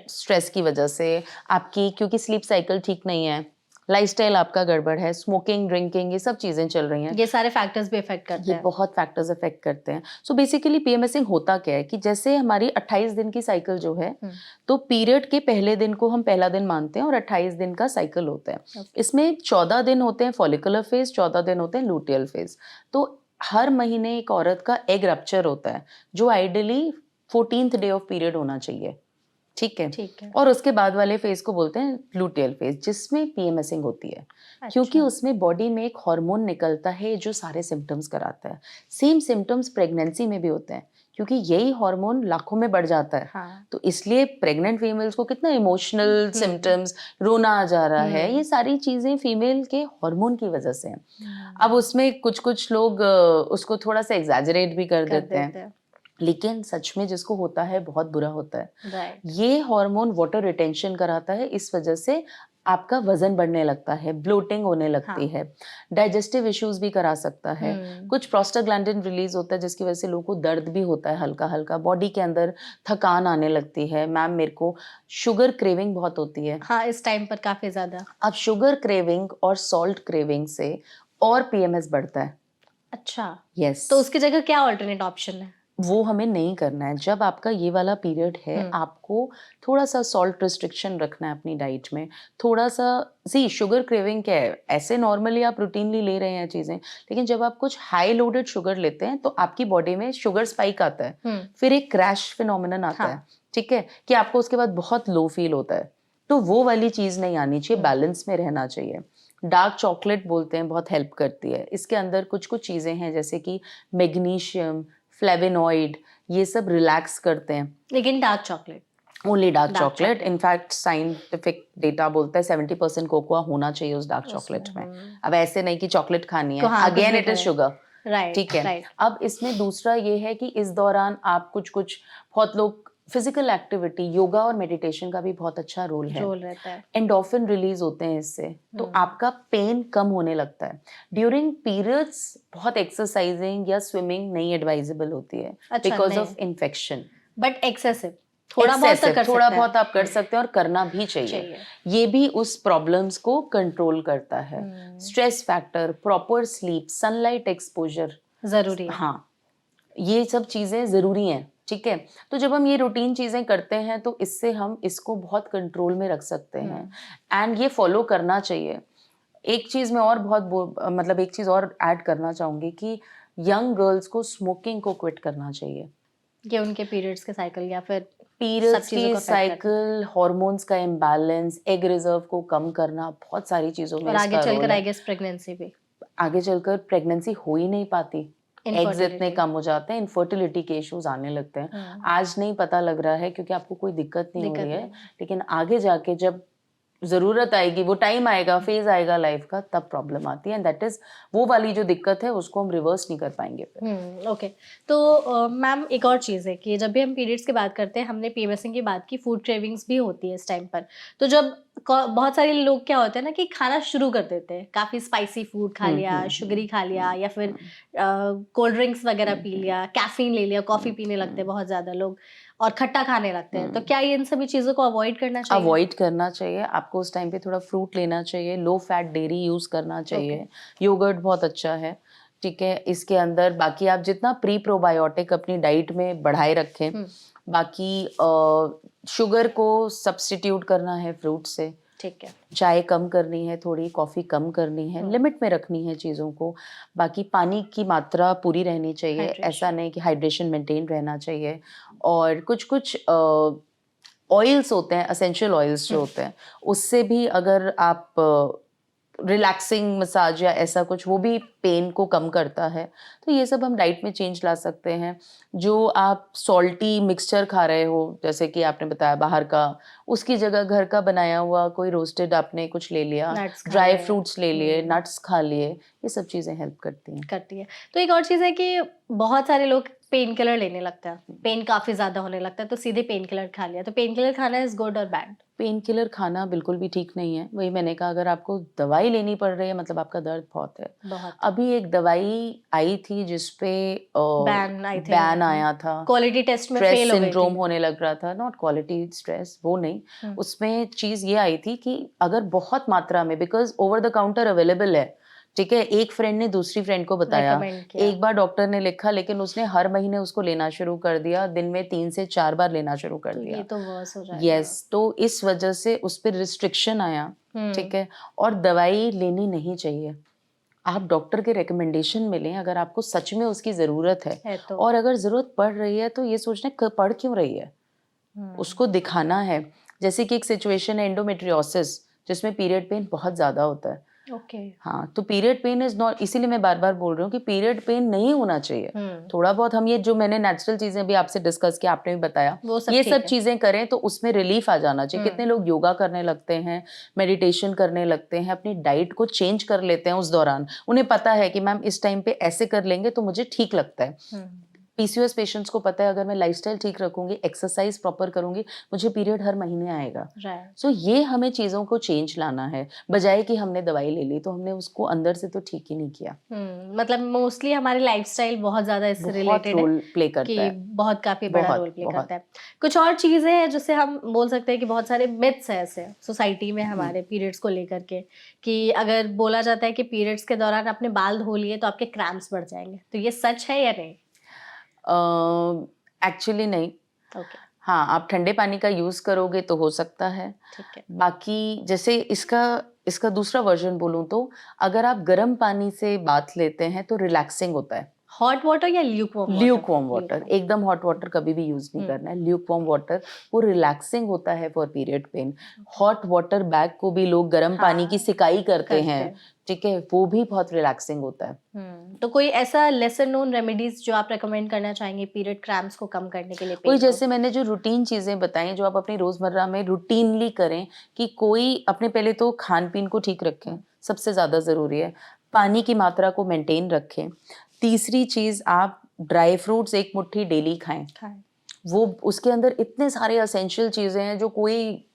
स्ट्रेस की वजह से, आपकी क्योंकि स्लीप साइकिल ठीक नहीं है, लाइफस्टाइल आपका गड़बड़ है, स्मोकिंग ड्रिंकिंग ये सब चीजें चल रही हैं, ये सारे फैक्टर्स भी इफेक्ट करते ये हैं। बहुत फैक्टर्स इफेक्ट करते हैं। सो बेसिकली पीएमएसिंग होता क्या है कि जैसे हमारी 28 दिन की साइकिल जो है, तो पीरियड के पहले दिन को हम पहला दिन मानते हैं और 28 दिन का साइकिल होता है। इसमें 14 दिन होते हैं फॉलिकुलर फेज, 14 दिन होते हैं लूटियल फेज। तो हर महीने एक औरत का एग रप्चर होता है जो ideally 14th day of period होना चाहिए, ठीक है। ठीक है। और उसके बाद वाले फेज को बोलते हैं लूटियल फेज, जिसमें पीएमएसिंग होती है। क्योंकि अच्छा। उसमें बॉडी में एक हार्मोन निकलता है जो सारे सिम्टम्स कराता है। सेम सिम्टम्स प्रेगनेंसी में भी होते हैं क्योंकि यही हार्मोन लाखों में बढ़ जाता है। हाँ। तो इसलिए प्रेग्नेंट फीमेल्स को कितना इमोशनल सिम्टम्स, रोना आ जा रहा है, ये सारी चीजें फीमेल के हार्मोन की वजह से हैं। अब उसमें कुछ कुछ लोग उसको थोड़ा सा एग्जैजरेट भी कर देते हैं, लेकिन सच में जिसको होता है बहुत बुरा होता है। राइट। ये हार्मोन वाटर रिटेंशन कराता है, इस वजह से आपका वजन बढ़ने लगता है, ब्लोटिंग होने लगती है, डाइजेस्टिव इश्यूज भी करा सकता है, कुछ प्रोस्टाग्लैंडिन रिलीज होता है जिसकी वजह से लोगों को दर्द भी होता है, हल्का हल्का बॉडी के अंदर थकान आने लगती है। मैम मेरे को शुगर क्रेविंग बहुत होती है। हाँ, इस टाइम पर काफी ज्यादा। अब शुगर क्रेविंग और सॉल्ट क्रेविंग से और पीएमएस बढ़ता है। अच्छा। यस। तो उसकी जगह क्या ऑल्टरनेट ऑप्शन है? वो हमें नहीं करना है। जब आपका ये वाला पीरियड है, आपको थोड़ा सा सॉल्ट रिस्ट्रिक्शन रखना है अपनी डाइट में, थोड़ा सा। सी शुगर क्रेविंग क्या है, ऐसे नॉर्मली आप रूटीनली ले रहे हैं चीजें, लेकिन जब आप कुछ हाई लोडेड शुगर लेते हैं तो आपकी बॉडी में शुगर स्पाइक आता है, फिर एक क्रैश फिनोमिनन आता है, ठीक है, कि आपको उसके बाद बहुत लो फील होता है। तो वो वाली चीज नहीं आनी चाहिए, बैलेंस में रहना चाहिए। डार्क चॉकलेट बोलते हैं, बहुत हेल्प करती है। इसके अंदर कुछ कुछ चीजें हैं जैसे कि मैग्नीशियम, फ्लेवेनॉइड, ये सब रिलैक्स करते हैं। लेकिन dark chocolate, only dark chocolate. In fact scientific data बोलता है 70% कोकोआ होना चाहिए उस डार्क चॉकलेट में। अब ऐसे नहीं कि चॉकलेट खानी है, हाँ, again it is sugar, right, ठीक है। राइट। अब इसमें दूसरा ये है कि इस दौरान आप कुछ कुछ, बहुत लोग फिजिकल एक्टिविटी, योगा और मेडिटेशन का भी बहुत अच्छा रोल है। रोल रहता है। एंडोर्फिन रिलीज होते हैं इससे, तो आपका पेन कम होने लगता है। ड्यूरिंग पीरियड्स बहुत एक्सरसाइजिंग या स्विमिंग नहीं एडवाइजेबल होती है because of infection. But excessive थोड़ा बहुत तो कर थोड़ा सकते बहुत हैं। आप कर सकते हैं और करना भी चाहिए। ये भी उस प्रॉब्लम्स को कंट्रोल करता है। Stress factor, proper sleep, sunlight exposure जरूरी है। हाँ, ये सब चीजें जरूरी हैं, ठीक है। तो जब हम ये रूटीन चीजें करते हैं तो इससे हम इसको बहुत कंट्रोल में रख सकते हैं, एंड ये फॉलो करना चाहिए। एक चीज मैं और मतलब एक चीज और ऐड करना चाहूंगी कि यंग गर्ल्स को स्मोकिंग को क्विट करना चाहिए। ये उनके पीरियड्स के साइकिल या फिर पीरियड्स की साइकिल, हार्मोन्स का इम्बैलेंस, एग रिजर्व को कम करना, बहुत सारी चीजों में और आगे इसका चलकर रोल आई है। गेस प्रेगनेंसी भी, आगे चलकर प्रेगनेंसी हो ही नहीं पाती, एग्स इतने कम हो जाते हैं, इनफर्टिलिटी के इश्यूज आने लगते हैं। आज नहीं पता लग रहा है क्योंकि आपको कोई दिक्कत नहीं हो रही है, लेकिन आगे जाके जब जरूरत आएगी, वो टाइम आएगा, फेज आएगा लाइफ का, तब प्रॉब्लम आती है। एंड दैट इज वो वाली जो दिक्कत है, उसको हम रिवर्स नहीं कर पाएंगे फिर। ओके। तो मैम एक और चीज़ है कि जब भी हम पीरियड्स की बात करते हैं, हमने पीएमएसिंग की बात की, फूड क्रेविंग्स भी होती है इस टाइम पर। तो जब बहुत सारे लोग क्या होते हैं ना कि खाना शुरू कर देते हैं, काफ़ी स्पाइसी फूड खा लिया, शुगरी खा लिया, या फिर कोल्ड ड्रिंक्स वगैरह पी लिया, कैफीन ले लिया, कॉफ़ी पीने लगते हैं बहुत ज़्यादा लोग, और खट्टा खाने लगते हैं। तो क्या इन सभी चीज़ों को अवॉइड करना चाहिए? अवॉइड करना चाहिए। आपको उस टाइम पे थोड़ा फ्रूट लेना चाहिए, लो फैट डेयरी यूज करना चाहिए, योगर्ट बहुत अच्छा है, ठीक है। इसके अंदर बाकी आप जितना प्री प्रोबायोटिक अपनी डाइट में बढ़ाए रखें, बाकी शुगर को सब्स्टिट्यूट करना है फ्रूट से, ठीक है। चाय कम करनी है, थोड़ी कॉफ़ी कम करनी है, लिमिट में रखनी है चीज़ों को। बाकी पानी की मात्रा पूरी रहनी चाहिए, ऐसा नहीं कि हाइड्रेशन मेंटेन रहना चाहिए। और कुछ-कुछ ऑयल्स होते हैं, एसेंशियल ऑयल्स जो होते हैं, उससे भी अगर आप रिलैक्सिंग मसाज या ऐसा कुछ, वो भी पेन को कम करता है। तो ये सब हम डाइट में चेंज ला सकते हैं। जो आप सॉल्टी मिक्सचर खा रहे हो, जैसे कि आपने बताया बाहर का, उसकी जगह घर का बनाया हुआ कोई रोस्टेड आपने कुछ ले लिया, नट्स खा ड्राई रहे हैं। फ्रूट्स ले लिए, नट्स खा लिए, ये सब चीज़ें हेल्प करती हैं। करती है। तो एक और चीज़ है कि बहुत सारे लोग पेन किलर लेने लगते हैं। पेन काफ़ी ज़्यादा होने लगता है तो सीधे पेन किलर खा लिया। तो पेन किलर खाना इज़ गुड और बैड? पेन किलर खाना बिल्कुल भी ठीक नहीं है। वही मैंने कहा, अगर आपको दवाई लेनी पड़ रही है मतलब आपका दर्द बहुत है। बहुत। अभी एक दवाई आई थी जिस पे बैन आई थिंक बैन आया था। क्वालिटी टेस्ट में स्ट्रेस फेल हो गई सिंड्रोम थी। होने लग रहा था, नॉट क्वालिटी स्ट्रेस, वो नहीं। हुँ। उसमें चीज़ ये आई थी कि अगर बहुत मात्रा में, because over the counter available है, ठीक है? एक फ्रेंड ने दूसरी फ्रेंड को बताया, रिकमेंड किया। एक बार डॉक्टर ने लिखा, लेकिन उसने हर महीने उसको लेना शुरू कर दिया, दिन में 3 से 4 बार लेना शुरू कर तो दिया। ये तो वर्स हो जाएगा। यस, तो इस वजह से उस पे रिस्ट्रिक्शन आया, ठीक है? और दवाई लेनी नहीं चाहिए। आप डॉक्टर के रिकमेंडेशन में लें अगर आपको सच में उसकी ज़रूरत है। है तो। और अगर ज़रूरत पड़ रही है तो ये सोचना पड़ क्यों रही है, उसको दिखाना है। जैसे कि एक सिचुएशन है एंडोमेट्रियोसिस, जिसमें पीरियड पेन बहुत ज़्यादा होता है। ओके। हाँ, तो पीरियड पेन इज़ नॉट, इसीलिए मैं बार-बार बोल रही हूँ कि पीरियड पेन नहीं होना चाहिए। थोड़ा बहुत हम ये जो मैंने नेचुरल चीज़ें अभी आपसे डिस्कस किया, आपने भी बताया, वो सब ये ठीक सब है। चीज़ें करें तो उसमें रिलीफ आ जाना चाहिए। कितने लोग योगा करने लगते हैं, मेडिटेशन करने लगते हैं, अपनी डाइट को चेंज कर लेते हैं उस दौरान। उन्हें पता है कि मैम इस टाइम पे ऐसे कर लेंगे तो मुझे ठीक लगता है। पीसीओएस पेशेंट्स को पता है, अगर मैं लाइफस्टाइल ठीक रखूंगी, एक्सरसाइज प्रॉपर करूंगी, मुझे पीरियड हर महीने आएगा। राइट। सो ये हमें चीज़ों को चेंज लाना है, बजाय कि हमने दवाई ले ली तो हमने उसको अंदर से तो ठीक ही नहीं किया। मतलब मोस्टली हमारी लाइफस्टाइल बहुत ज़्यादा इससे बहुत रिलेटेड है रोल प्ले करता कि है। बहुत काफ़ी बड़ा रोल बहुत प्ले बहुत। करता है। कुछ और चीज़ें हैं जिससे हम बोल सकते हैं कि बहुत सारे मिथ्स हैं ऐसे सोसाइटी में हमारे पीरियड्स को लेकर के, कि अगर बोला जाता है कि पीरियड्स के दौरान आपने बाल धो लिए तो आपके क्रैम्प्स बढ़ जाएंगे, तो ये सच है या नहीं? एक्चुअली नहीं। ओके। हाँ, आप ठंडे पानी का यूज़ करोगे तो हो सकता है। ठीक है। बाकी जैसे इसका इसका दूसरा वर्ज़न बोलूँ तो, अगर आप गर्म पानी से बाथ लेते हैं तो रिलैक्सिंग होता है। हॉट वाटर या ल्यूकवार्म वाटर? ल्यूकवार्म वाटर, एकदम हॉट वाटर कभी भी यूज़ नहीं करना है। ल्यूकवार्म वाटर वो रिलैक्सिंग होता है for period pain. Hot water bag को भी लोग गर्म पानी की सिकाई करते हैं, ठीक है? वो भी बहुत रिलैक्सिंग होता है। तो कोई ऐसा लेसर नोन रेमेडीज जो आप रेकमेंड करना चाहेंगे पीरियड क्रैम्प्स को कम करने के लिए, वही पेन को? जैसे मैंने जो रूटीन चीज़ें बताई, जो आप अपनी रोज़मर्रा में रूटीनली करें, कि कोई अपने पहले तो खान-पीन को ठीक रखें, सबसे ज़्यादा ज़रूरी है। पानी की मात्रा को मेंटेन रखें। तीसरी चीज़, आप ड्राई फ्रूट्स एक मुट्ठी डेली खाएँ। खाएं। वो उसके अंदर इतने सारे एसेंशियल चीज़ें हैं जो कोई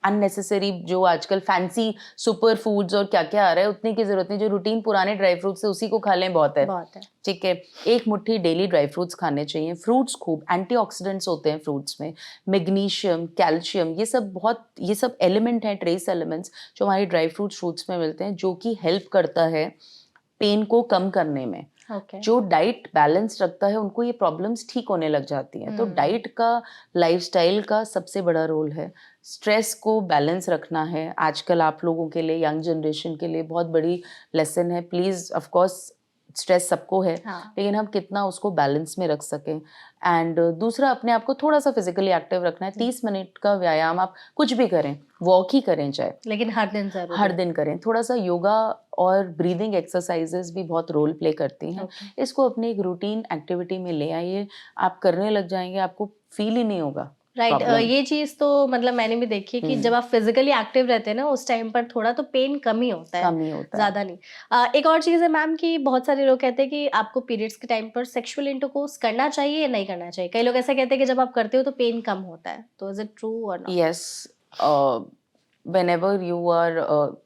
अननेसेसरी, जो आजकल फैंसी सुपर फूड्स और क्या-क्या आ रहा है, उतने की ज़रूरत नहीं। जो रूटीन पुराने ड्राई फ्रूट्स है उसी को खा लें, बहुत है। बहुत है। ठीक है? एक मुट्ठी डेली ड्राई फ्रूट्स खाने चाहिए। फ्रूट्स खूब, एंटीऑक्सीडेंट्स होते हैं फ्रूट्स में, मैग्नीशियम, कैल्शियम, ये सब एलिमेंट हैं, ट्रेस एलिमेंट्स, जो हमारे ड्राई फ्रूट्स में मिलते हैं, जो कि हेल्प करता है पेन को कम करने में। ओके। जो डाइट बैलेंस रखता है उनको ये प्रॉब्लम्स ठीक होने लग जाती हैं। तो डाइट का, लाइफस्टाइल का सबसे बड़ा रोल है। स्ट्रेस को बैलेंस रखना है। आजकल आप लोगों के लिए, यंग जनरेशन के लिए बहुत बड़ी लेसन है। प्लीज़, ऑफ कोर्स स्ट्रेस सबको है, लेकिन हम कितना उसको बैलेंस में रख सकें। एंड दूसरा, अपने आप को थोड़ा सा फिजिकली एक्टिव रखना है। 30 मिनट का व्यायाम, आप कुछ भी करें, वॉक ही करें चाहे, लेकिन हर दिन जरूर। हर दिन करें। थोड़ा सा योगा और ब्रीदिंग एक्सरसाइजेस भी बहुत रोल प्ले करती हैं। इसको अपनी एक रूटीन एक्टिविटी में ले आइए, आप करने लग जाएंगे, आपको फील ही नहीं होगा। राइट। ये चीज तो मतलब मैंने भी देखी है कि जब आप फिजिकली एक्टिव रहते हैं ना, उस टाइम पर थोड़ा तो पेन कम ही होता है, ज्यादा नहीं। एक और चीज है मैम कि बहुत सारे लोग कहते हैं कि आपको पीरियड्स के टाइम पर सेक्सुअल इंटरकोर्स करना चाहिए या नहीं करना चाहिए। कई लोग ऐसा कहते हैं कि जब आप करते हो तो पेन कम होता है, तो इज इट ट्रू और not? Yes, whenever you are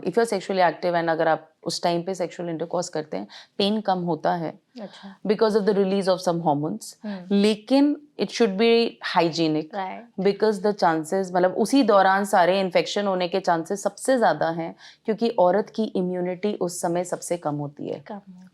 if you're sexually active and अगर आप उस टाइम पे सेक्सुअल इंटरकॉर्स करते हैं, पेन कम होता है अच्छा। Because of the release of some hormones. लेकिन it should be hygienic, because the chances, मतलब उसी दौरान सारे इन्फेक्शन होने के चांसेस सबसे ज़्यादा हैं, क्योंकि औरत की इम्यूनिटी उस समय सबसे कम होती है।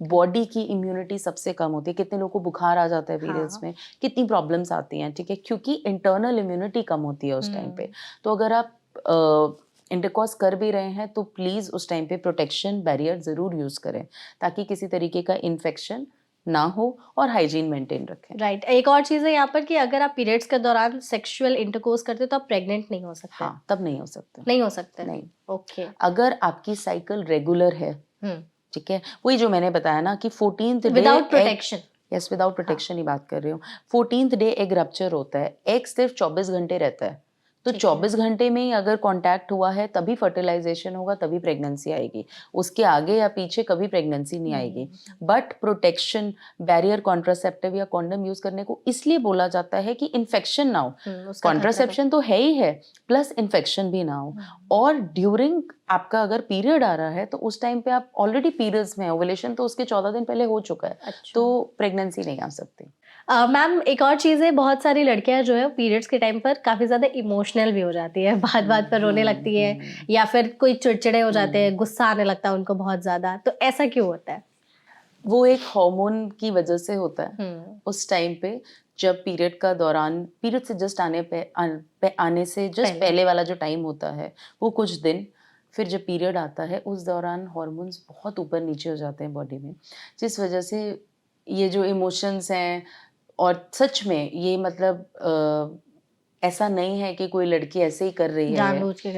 बॉडी की इम्यूनिटी सबसे कम होती है। कितने लोगों को बुखार आ जाता है पीरियड्स में, कितनी प्रॉब्लम्स आती हैं, ठीक है, क्योंकि इंटरनल इम्यूनिटी कम होती है उस टाइम पे। तो अगर आप इंटरकॉर्स कर भी रहे हैं तो प्लीज़ उस टाइम पे प्रोटेक्शन बैरियर ज़रूर यूज़ करें ताकि किसी तरीके का इन्फेक्शन ना हो और हाइजीन मेंटेन रखें। राइट, एक और चीज़ है यहाँ पर कि अगर आप पीरियड्स के दौरान सेक्सुअल इंटरकोर्स करते हो तो आप प्रेग्नेंट नहीं हो सकते। हाँ, तब नहीं हो सकते। नहीं हो सकते। नहीं। ओके। अगर आपकी साइकिल रेगुलर है, हम्म। ठीक है, वही जो मैंने बताया ना कि 14th day without protection. Yes without protection ही बात कर रही हूँ। 14th डे एग रप्चर होता है। एग सिर्फ 24 घंटे रहता है, तो ठीक है। 24 घंटे में ही अगर कांटेक्ट हुआ है तभी फर्टिलाइजेशन होगा, तभी प्रेगनेंसी आएगी। उसके आगे या पीछे कभी प्रेगनेंसी नहीं आएगी। बट प्रोटेक्शन बैरियर कॉन्ट्रासेप्टिव या कॉन्डम यूज करने को इसलिए बोला जाता है कि इन्फेक्शन ना हो। उसका खतरा कॉन्ट्रासेप्शन तो है ही है, प्लस इन्फेक्शन भी ना हो। और ड्यूरिंग आपका अगर पीरियड आ रहा है तो उस टाइम पे आप ऑलरेडी पीरियड्स में हैं, ओवुलेशन तो उसके 14 दिन पहले हो चुका है, अच्छा। तो प्रेगनेंसी नहीं आ सकती। मैम एक और चीज़ है, बहुत सारी लड़कियां जो है पीरियड्स के टाइम पर काफ़ी ज़्यादा इमोशनल भी हो जाती है, बात बात पर रोने लगती है या फिर कोई चिड़चिड़े हो जाते हैं, गुस्सा आने लगता है उनको बहुत ज़्यादा, तो ऐसा क्यों होता है? वो एक हार्मोन की वजह से होता है। उस टाइम पे जब पीरियड का दौरान, पीरियड से जस्ट आने से जस्ट पहले वाला जो टाइम होता है वो कुछ दिन, फिर जब पीरियड आता है उस दौरान हार्मोन्स बहुत ऊपर नीचे हो जाते हैं बॉडी में, जिस वजह से ये जो इमोशंस हैं, और सच में ये मतलब ऐसा नहीं है कि कोई लड़की ऐसे ही कर रही है,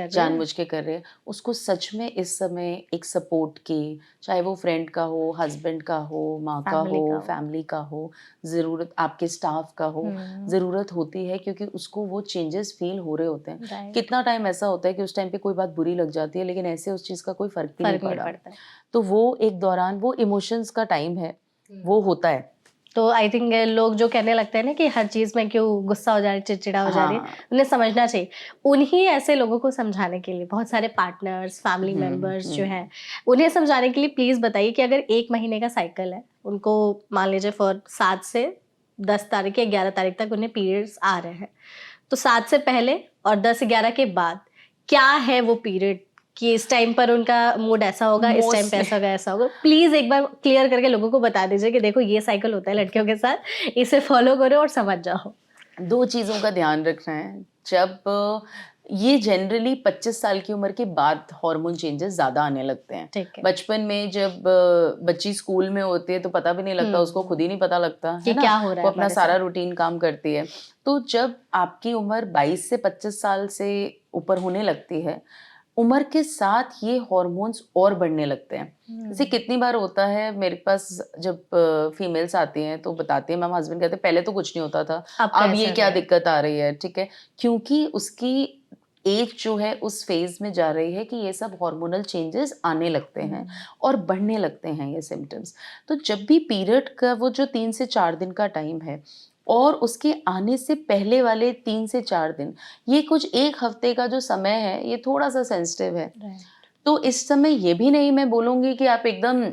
जानबूझ के कर रही है। उसको सच में इस समय एक सपोर्ट की, चाहे वो फ्रेंड का हो, हस्बैंड का हो, माँ का हो, फैमिली का हो, ज़रूरत आपके स्टाफ का हो, ज़रूरत होती है, क्योंकि उसको वो चेंजेस फील हो रहे होते हैं। कितना टाइम ऐसा होता है कि उस टाइम पे कोई बात बुरी लग जाती है लेकिन ऐसे उस चीज़ का कोई फर्क भी नहीं पड़ता। तो वो एक दौरान वो इमोशंस का टाइम है, वो होता है। तो आई थिंक लोग जो कहने लगते हैं ना कि हर चीज़ में क्यों गुस्सा हो जा रही है, चिड़चिड़ा हो जा रही है, उन्हें समझना चाहिए। उन्हीं ऐसे लोगों को समझाने के लिए बहुत सारे पार्टनर्स, फैमिली मेंबर्स जो हैं, उन्हें समझाने के लिए प्लीज़ बताइए कि अगर 1 महीने का साइकिल है, उनको मान लीजिए फॉर 7 से 10 तारीख या 11 तारीख तक उन्हें पीरियड्स आ रहे हैं, तो 7 से पहले और 10-11 के बाद क्या है वो पीरियड कि इस टाइम पर उनका मूड ऐसा होगा, इस टाइम पे ऐसा होगा, ऐसा होगा। प्लीज एक बार क्लियर करके लोगों को बता दीजिए कि देखो ये साइकिल होता है लड़कियों के साथ, इसे फॉलो करो और समझ जाओ। 2 चीज़ों का ध्यान रखना है। जब ये जनरली 25 साल की उम्र के बाद हार्मोन चेंजेस ज़्यादा आने लगते हैं। बचपन में जब बच्ची स्कूल में होती है तो पता भी नहीं लगता, उसको खुद ही नहीं पता लगता है ना, क्या हो रहा है, वो अपना सारा रूटीन काम करती है। तो जब आपकी उम्र 22 से 25 साल से ऊपर होने लगती है, उम्र के साथ ये हार्मोन्स और बढ़ने लगते हैं। जैसे कितनी बार होता है मेरे पास, जब फीमेल्स आती हैं तो बताती हैं, मैम हस्बैंड कहते हैं पहले तो कुछ नहीं होता था, अब ये क्या दिक्कत आ रही है, ठीक है, क्योंकि उसकी एज जो है उस फेज में जा रही है कि ये सब हार्मोनल चेंजेस आने लगते हैं और बढ़ने लगते हैं ये सिम्टम्स। तो जब भी पीरियड का वो जो 3 से 4 दिन का टाइम है और उसके आने से पहले वाले 3 से 4 दिन, ये कुछ 1 हफ्ते का जो समय है, ये थोड़ा-सा सेंसिटिव है। तो इस समय ये भी नहीं मैं बोलूँगी कि आप एकदम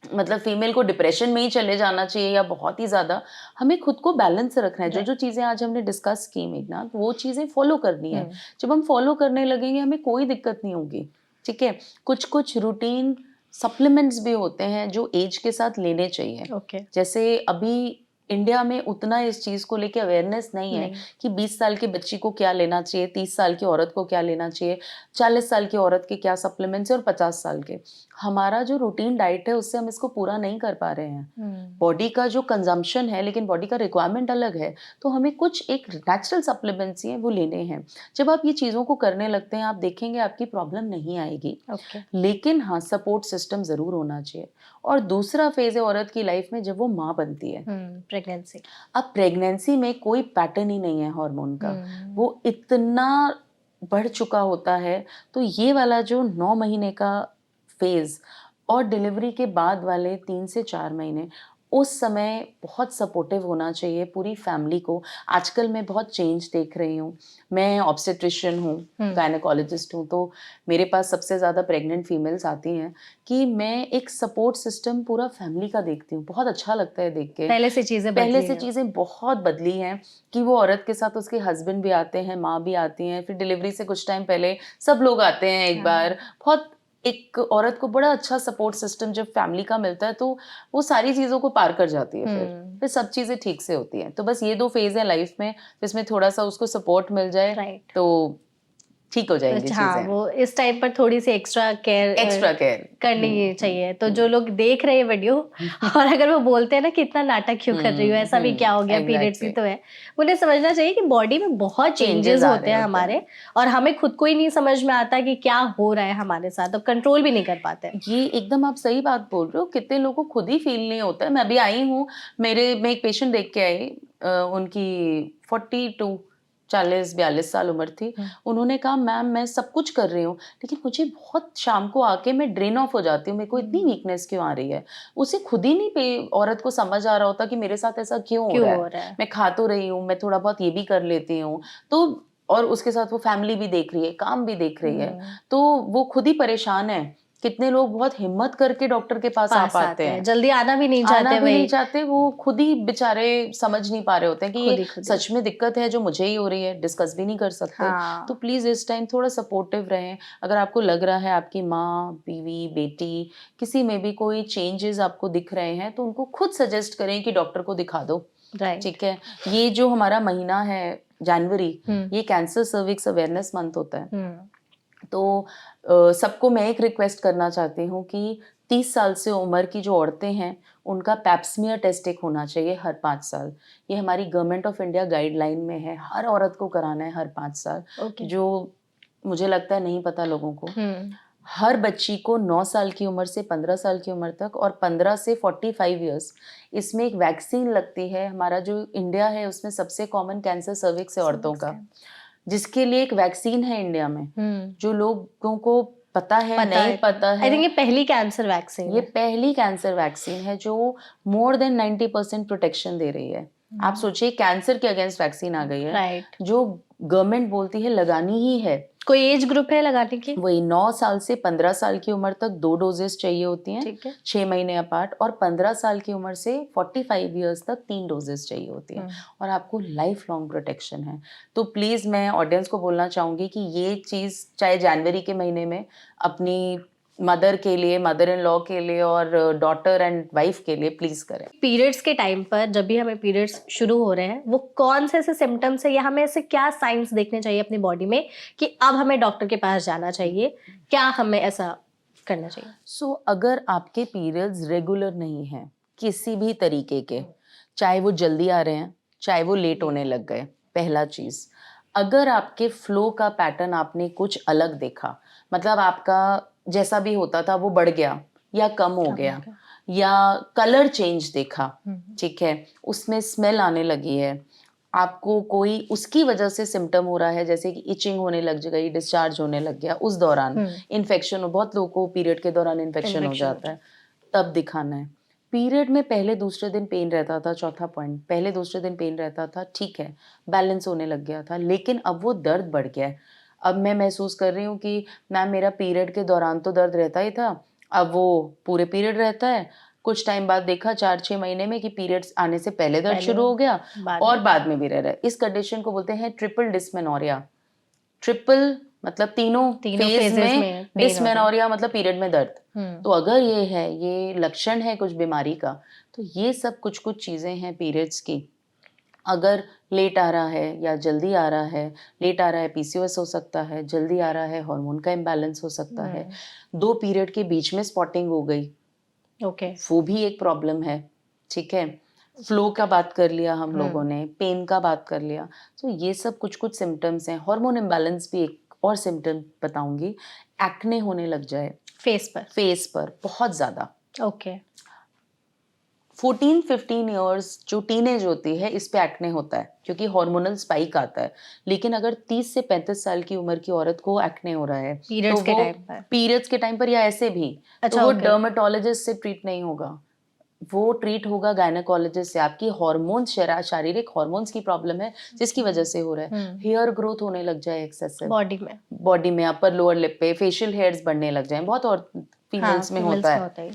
मतलब फीमेल को डिप्रेशन में ही चले जाना चाहिए या बहुत ही ज़्यादा, हमें खुद को बैलेंस रखना है। जो-जो चीज़ें आज हमने डिस्कस की मेघनाथ, वो चीज़ें फॉलो करनी है। जब हम फॉलो करने लगेंगे हमें कोई दिक्कत नहीं होगी, ठीक है? कुछ-कुछ रूटीन सप्लीमेंट्स भी होते हैं जो एज के साथ लेने चाहिए। जैसे अभी इंडिया में उतना इस चीज़ को लेके अवेयरनेस नहीं है कि 20 साल की बच्ची को क्या लेना चाहिए, 30 साल की औरत को क्या लेना चाहिए, 40 साल की औरत के क्या सप्लीमेंट्स हैं और 50 साल के। हमारा जो रूटीन डाइट है उससे हम इसको पूरा नहीं कर पा रहे हैं। बॉडी का जो कंजम्पशन है, लेकिन बॉडी का रिक्वायरमेंट अलग है, तो हमें कुछ एक नेचुरल सप्लीमेंट्स हैं वो लेने हैं। जब आप ये चीज़ों को करने लगते हैं, आप देखेंगे आपकी प्रॉब्लम नहीं आएगी। लेकिन हाँ, सपोर्ट सिस्टम ज़रूर होना चाहिए। और दूसरा फेज़ है औरत की लाइफ में जब वो माँ बनती है, प्रेगनेंसी। अब प्रेगनेंसी में कोई पैटर्न ही नहीं है हार्मोन का, वो इतना बढ़ चुका होता है। तो ये वाला जो 9 महीने का फेज़ और डिलीवरी के बाद वाले 3 से 4 महीने, उस समय बहुत सपोर्टिव होना चाहिए पूरी फैमिली को। आजकल मैं बहुत चेंज देख रही हूँ। मैं ऑब्स्टेट्रिशियन हूँ, गायनेकोलॉजिस्ट हूँ, तो मेरे पास सबसे ज़्यादा प्रेग्नेंट फीमेल्स आती हैं कि मैं एक सपोर्ट सिस्टम पूरा फैमिली का देखती हूँ। बहुत अच्छा लगता है देख के। पहले से चीज़ें बहुत बदली हैं कि वो औरत के साथ उसके हस्बैंड भी आते हैं, माँ भी आती हैं, फिर डिलीवरी से कुछ टाइम पहले सब लोग आते हैं एक बार। बहुत एक औरत को बड़ा अच्छा सपोर्ट सिस्टम जब फैमिली का मिलता है तो वो सारी चीज़ों को पार कर जाती है, फिर सब चीज़ें ठीक से होती हैं। तो बस ये 2 फेज़ है लाइफ में, जिसमें थोड़ा सा उसको सपोर्ट मिल जाए तो ठीक हो जाएंगी हाँ, चीजें। वो इस टाइम पर थोड़ी सी एक्स्ट्रा केयर करनी चाहिए। तो जो लोग देख रहे हैं वीडियो और अगर वो बोलते हैं ना कि इतना नाटक क्यों कर रही हो, ऐसा भी क्या हो गया, पीरियड्स ही तो है, उन्हें समझना चाहिए कि बॉडी में बहुत चेंजेस होते हैं हमारे, और हमें खुद को ही नहीं समझ में आता कि क्या हो रहा है हमारे साथ, तो कंट्रोल भी नहीं कर पाते। ये एकदम आप सही बात बोल रहे हो, कितने लोगों को खुद ही फील नहीं होता है। मैं अभी आई हूँ, मैं एक पेशेंट देख के आई, उनकी 42 साल उम्र थी। उन्होंने कहा मैम मैं सब कुछ कर रही हूँ लेकिन मुझे बहुत शाम को आके मैं ड्रेन ऑफ हो जाती हूँ, मेरे को इतनी वीकनेस क्यों आ रही है। उसे खुद ही नहीं औरत को समझ आ रहा होता कि मेरे साथ ऐसा क्यों हो रहा है। मैं खा तो रही हूँ, मैं थोड़ा बहुत ये भी कर लेती हूँ, तो और उसके साथ वो फैमिली भी देख रही है, काम भी देख रही है, तो वो खुद ही परेशान है। कितने लोग बहुत हिम्मत करके डॉक्टर के पास आ पाते हैं, जल्दी आना भी नहीं चाहते, वो खुद ही बेचारे समझ नहीं पा रहे होते हैं कि ये सच में दिक्कत है जो मुझे ही हो रही है, डिस्कस भी नहीं कर सकते। तो प्लीज इस टाइम थोड़ा सपोर्टिव रहें। अगर आपको लग रहा है आपकी माँ, बीवी, बेटी किसी में भी कोई चेंजेस आपको दिख रहे हैं, तो उनको खुद सजेस्ट करें कि डॉक्टर को दिखा दो। ठीक है, ये जो हमारा महीना है जनवरी, ये कैंसर सर्विक्स अवेयरनेस मंथ होता है। तो सबको मैं एक रिक्वेस्ट करना चाहती हूँ कि 30 साल से उम्र की जो औरतें हैं उनका पैप्समियर टेस्ट एक होना चाहिए हर 5 साल। ये हमारी गवर्नमेंट ऑफ इंडिया गाइडलाइन में है, हर औरत को कराना है हर 5 साल। जो मुझे लगता है नहीं पता लोगों को। हर बच्ची को 9 साल की उम्र से 15 साल की उम्र तक और 15 से 45 इयर्स, इसमें एक वैक्सीन लगती है। हमारा जो इंडिया है उसमें सबसे कॉमन कैंसर सर्विक्स है औरतों का, जिसके लिए एक वैक्सीन है इंडिया में। जो लोगों को पता है नहीं पता है, आई थिंक ये पहली कैंसर वैक्सीन ये पहली कैंसर वैक्सीन है जो मोर देन 90% प्रोटेक्शन दे रही है। आप सोचिए कैंसर के अगेंस्ट वैक्सीन आ गई है, जो गवर्नमेंट बोलती है लगानी ही है। कोई एज ग्रुप है लगाने की? वही 9 साल से 15 साल की उम्र तक 2 डोजेस चाहिए होती हैं, 6 महीने अपार्ट, और 15 साल की उम्र से 45 इयर्स तक 3 डोजेस चाहिए होती हैं, और आपको लाइफ लॉन्ग प्रोटेक्शन है। तो प्लीज़ मैं ऑडियंस को बोलना चाहूँगी कि ये चीज़ चाहे जनवरी के महीने में अपनी मदर के लिए, मदर इन लॉ के लिए और डॉटर एंड वाइफ के लिए प्लीज करें। पीरियड्स के टाइम पर जब भी हमें पीरियड्स शुरू हो रहे हैं, वो कौन से ऐसे सिम्टम्स है या हमें ऐसे क्या साइंस देखने चाहिए अपनी बॉडी में कि अब हमें डॉक्टर के पास जाना चाहिए, क्या हमें ऐसा करना चाहिए? अगर आपके पीरियड्स रेगुलर नहीं हैं किसी भी तरीके के, चाहे वो जल्दी आ रहे हैं चाहे वो लेट होने लग गए, पहला चीज अगर आपके फ्लो का पैटर्न आपने कुछ अलग देखा, मतलब आपका जैसा भी होता था वो बढ़ गया या कम हो गया, या कलर चेंज देखा, ठीक है, उसमें स्मेल आने लगी है, आपको कोई उसकी वजह से सिम्टम हो रहा है, जैसे कि इचिंग होने लग गई, डिस्चार्ज होने लग गया, उस दौरान इन्फेक्शन हो, बहुत लोगों को पीरियड के दौरान इन्फेक्शन हो जाता है, तब दिखाना है। पीरियड में पहले दूसरे दिन पेन रहता था, चौथा पॉइंट, पहले दूसरे दिन पेन रहता था, ठीक है, बैलेंस होने लग गया था, लेकिन अब वो दर्द बढ़ गया है। अब मैं महसूस कर रही हूँ कि मैम मेरा पीरियड के दौरान तो दर्द रहता ही था, अब वो पूरे पीरियड रहता है। कुछ टाइम बाद देखा 4-6 महीने में कि पीरियड्स आने से पहले दर्द शुरू हो गया और बाद में भी रह रहा है। इस कंडीशन को बोलते हैं ट्रिपल डिस्मेनोरिया। ट्रिपल मतलब तीनों फेज में, डिस्मेनोरिया मतलब पीरियड में दर्द। तो अगर ये है, ये लक्षण है कुछ बीमारी का, तो ये सब कुछ कुछ चीजें हैं पीरियड्स की। अगर लेट आ रहा है या जल्दी आ रहा है, लेट आ रहा है पीसीओएस हो सकता है, जल्दी आ रहा है हार्मोन का इम्बैलेंस हो सकता है, 2 पीरियड के बीच में स्पॉटिंग हो गई, वो भी एक प्रॉब्लम है, ठीक है। फ्लो का बात कर लिया हम लोगों ने, पेन का बात कर लिया, तो ये सब कुछ कुछ सिम्टम्स हैं। हार्मोन इम्बैलेंस भी एक और सिम्टम बताऊंगी, एक्ने होने लग जाए फेस पर बहुत ज्यादा। 14-15 इयर्स जो टीनेज होती है, इस पे एक्ने होता है क्योंकि हार्मोनल स्पाइक आता है। लेकिन अगर 30 से 35 साल की उम्र की औरत को एक्ने हो रहा है पीरियड्स के टाइम पर या ऐसे भी, तो वो डर्मेटोलॉजिस्ट से ट्रीट नहीं होगा, वो ट्रीट होगा गायनेकोलॉजिस्ट से। आपकी हार्मोन्स, शारीरिक हार्मोन्स की प्रॉब्लम है जिसकी वजह से हो रहा है। हेयर ग्रोथ होने लग जाए एक्सेसिव बॉडी में, अपर लोअर लिप पे फेशियल हेयर्स बढ़ने लग जाए, बहुत और फीमेल्स में होता है।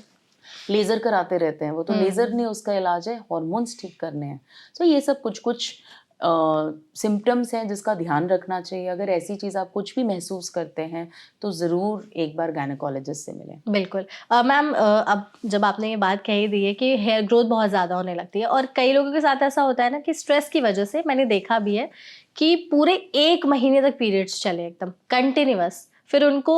लेजर कराते रहते हैं वो, तो लेजर नहीं उसका इलाज है, हार्मोन्स ठीक करने हैं। तो ये सब कुछ कुछ सिम्टम्स हैं जिसका ध्यान रखना चाहिए। अगर ऐसी चीज़ आप कुछ भी महसूस करते हैं तो ज़रूर एक बार गायनेकोलॉजिस्ट से मिलें। बिल्कुल। मैम, अब जब आपने ये बात कह ही दी है कि हेयर ग्रोथ बहुत ज़्यादा होने लगती है और कई लोगों के साथ ऐसा होता है ना कि स्ट्रेस की वजह से, मैंने देखा भी है कि पूरे 1 महीने तक पीरियड्स चले एकदम कंटिन्यूअस, फिर उनको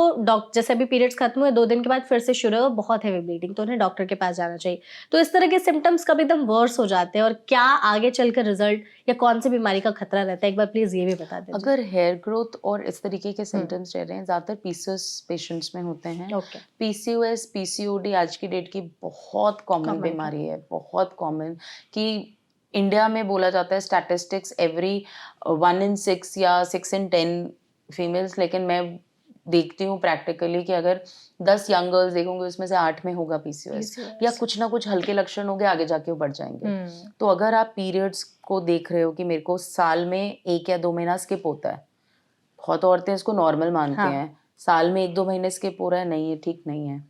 जैसे अभी पीरियड्स खत्म हुए 2 दिन के बाद फिर से शुरू है और बहुत हेवी ब्लीडिंग, तो उन्हें डॉक्टर के पास जाना चाहिए। तो इस तरह के सिम्टम्स कब एकदम वर्स हो जाते हैं और क्या आगे चलकर रिजल्ट या कौन सी बीमारी का खतरा रहता है, एक बार प्लीज ये भी बता दीजिए। अगर हेयर ग्रोथ और इस तरीके के सिम्टम्स रह रहे हैं, ज़्यादातर पीसीओएस पेशेंट्स में होते हैं। ओके। पीसीओएस पीसीओडी आज की डेट की बहुत कॉमन Common है। बीमारी है, बहुत कॉमन, कि इंडिया में बोला जाता है स्टैटिस्टिक्स एवरी 1 in 6 या 6 in 10 फीमेल्स, लेकिन मैं देखती हूँ प्रैक्टिकली कि अगर 10 यंग गर्ल्स देखूंगी उसमें से 8 में होगा पीसीओएस, या कुछ ना कुछ हल्के लक्षण होंगे, आगे जाके वो बढ़ जाएंगे। तो अगर आप पीरियड्स को देख रहे हो कि मेरे को साल में 1 या 2 महीना स्किप होता है, बहुत औरतें इसको नॉर्मल मानती हाँ। हैं, साल में 1-2 महीने स्किप हो रहा है, नहीं, ये ठीक नहीं है।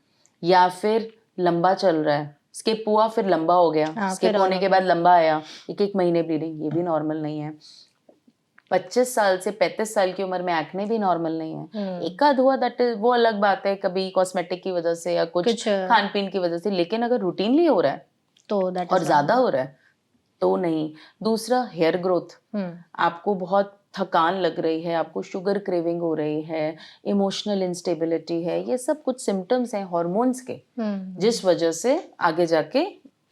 या फिर लंबा चल रहा है, स्किप हुआ फिर लंबा हो गया, हाँ, स्किप फिर होने और के हो बाद लंबा आया, 1-1 महीने ब्लीडिंग, ये भी नॉर्मल नहीं है। 25 साल से 35 साल की उम्र में एक्ने भी नॉर्मल नहीं है। एकाध हुआ, दैट इज वो अलग बात है, कभी कॉस्मेटिक की वजह से या कुछ खान पीन की वजह से, लेकिन अगर रूटीनली हो रहा है तो दैट और ज्यादा हो रहा है तो नहीं। दूसरा, हेयर ग्रोथ, आपको बहुत थकान लग रही है, आपको शुगर क्रेविंग हो रही है, इमोशनल इंस्टेबिलिटी है, ये सब कुछ सिम्टम्स हैं हॉर्मोन्स के, जिस वजह से आगे जाके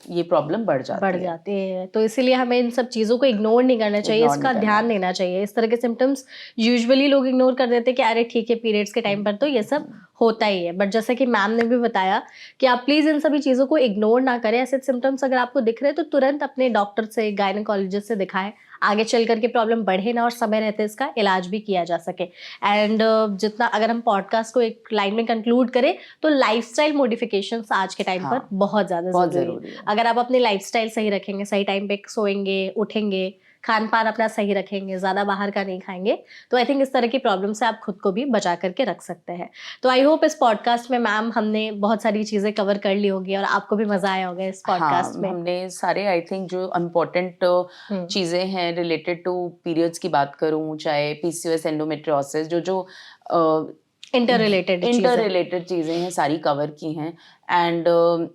ये प्रॉब्लम बढ़ जाती है। तो इसीलिए हमें इन सब चीज़ों को इग्नोर नहीं करना चाहिए, Ignore इसका नहीं ध्यान करना। देना चाहिए। इस तरह के सिम्टम्स यूजुअली लोग इग्नोर कर देते हैं कि अरे ठीक है, पीरियड्स के टाइम पर तो ये सब होता ही है। बट जैसे कि मैम ने भी बताया कि आप प्लीज़ इन सभी चीज़ों को इग्नोर ना करें। ऐसे सिम्टम्स अगर आपको दिख रहे हैं तो तुरंत अपने डॉक्टर से, गायनेकोलॉजिस्ट से दिखाएं, आगे चल करके प्रॉब्लम बढ़े ना और समय रहते इसका इलाज भी किया जा सके। एंड जितना अगर हम पॉडकास्ट को एक लाइन में कंक्लूड करें तो लाइफस्टाइल मॉडिफिकेशंस आज के टाइम पर बहुत ज़्यादा ज़रूरी है। अगर आप अपनी लाइफस्टाइल सही रखेंगे, सही टाइम पे सोएंगे, उठेंगे, खान पान अपना सही रखेंगे, ज़्यादा बाहर का नहीं खाएंगे, तो आई थिंक इस तरह की प्रॉब्लम से आप खुद को भी बचा करके रख सकते हैं। तो आई होप इस पॉडकास्ट में मैम हमने बहुत सारी चीज़ें कवर कर ली होगी और आपको भी मज़ा आया होगा इस पॉडकास्ट में। हमने सारे, आई थिंक, जो इम्पोर्टेंट चीज़ें हैं रिलेटेड टू पीरियड्स की बात करूँ, चाहे पीसीओएस, एंडोमेट्रियोसिस, जो इंटर रिलेटेड चीज़ें हैं, सारी कवर की हैं। एंड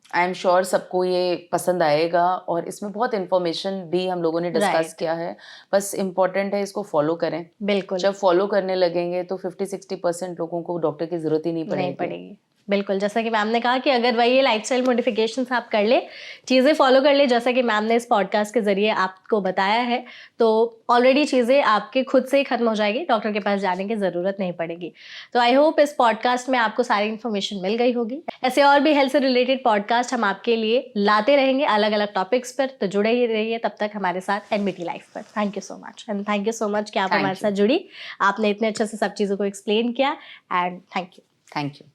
आई एम श्योर सबको ये पसंद आएगा, और इसमें बहुत इन्फॉर्मेशन भी हम लोगों ने डिस्कस किया है। बस इम्पोर्टेंट है इसको फॉलो करें। बिल्कुल। जब फॉलो करने लगेंगे तो 50-60% लोगों को डॉक्टर की जरूरत ही नहीं पड़ेगी। बिल्कुल, जैसा कि मैम ने कहा कि अगर वही लाइफस्टाइल मॉडिफिकेशंस आप कर ले, चीज़ें फॉलो कर ले, जैसा कि मैम ने इस पॉडकास्ट के जरिए आपको बताया है, तो ऑलरेडी चीज़ें आपके खुद से ही खत्म हो जाएगी, डॉक्टर के पास जाने की ज़रूरत नहीं पड़ेगी। तो आई होप इस पॉडकास्ट में आपको सारी इन्फॉर्मेशन मिल गई होगी। ऐसे और भी हेल्थ से रिलेटेड पॉडकास्ट हम आपके लिए लाते रहेंगे अलग अलग टॉपिक्स पर, तो जुड़े ही रहिए तब तक हमारे साथ एनबीटी लाइफ पर। Thank you so much, and thank you so much कि आप हमारे साथ जुड़ी, आपने इतने अच्छे से सब चीज़ों को एक्सप्लेन किया, and thank you. Thank you.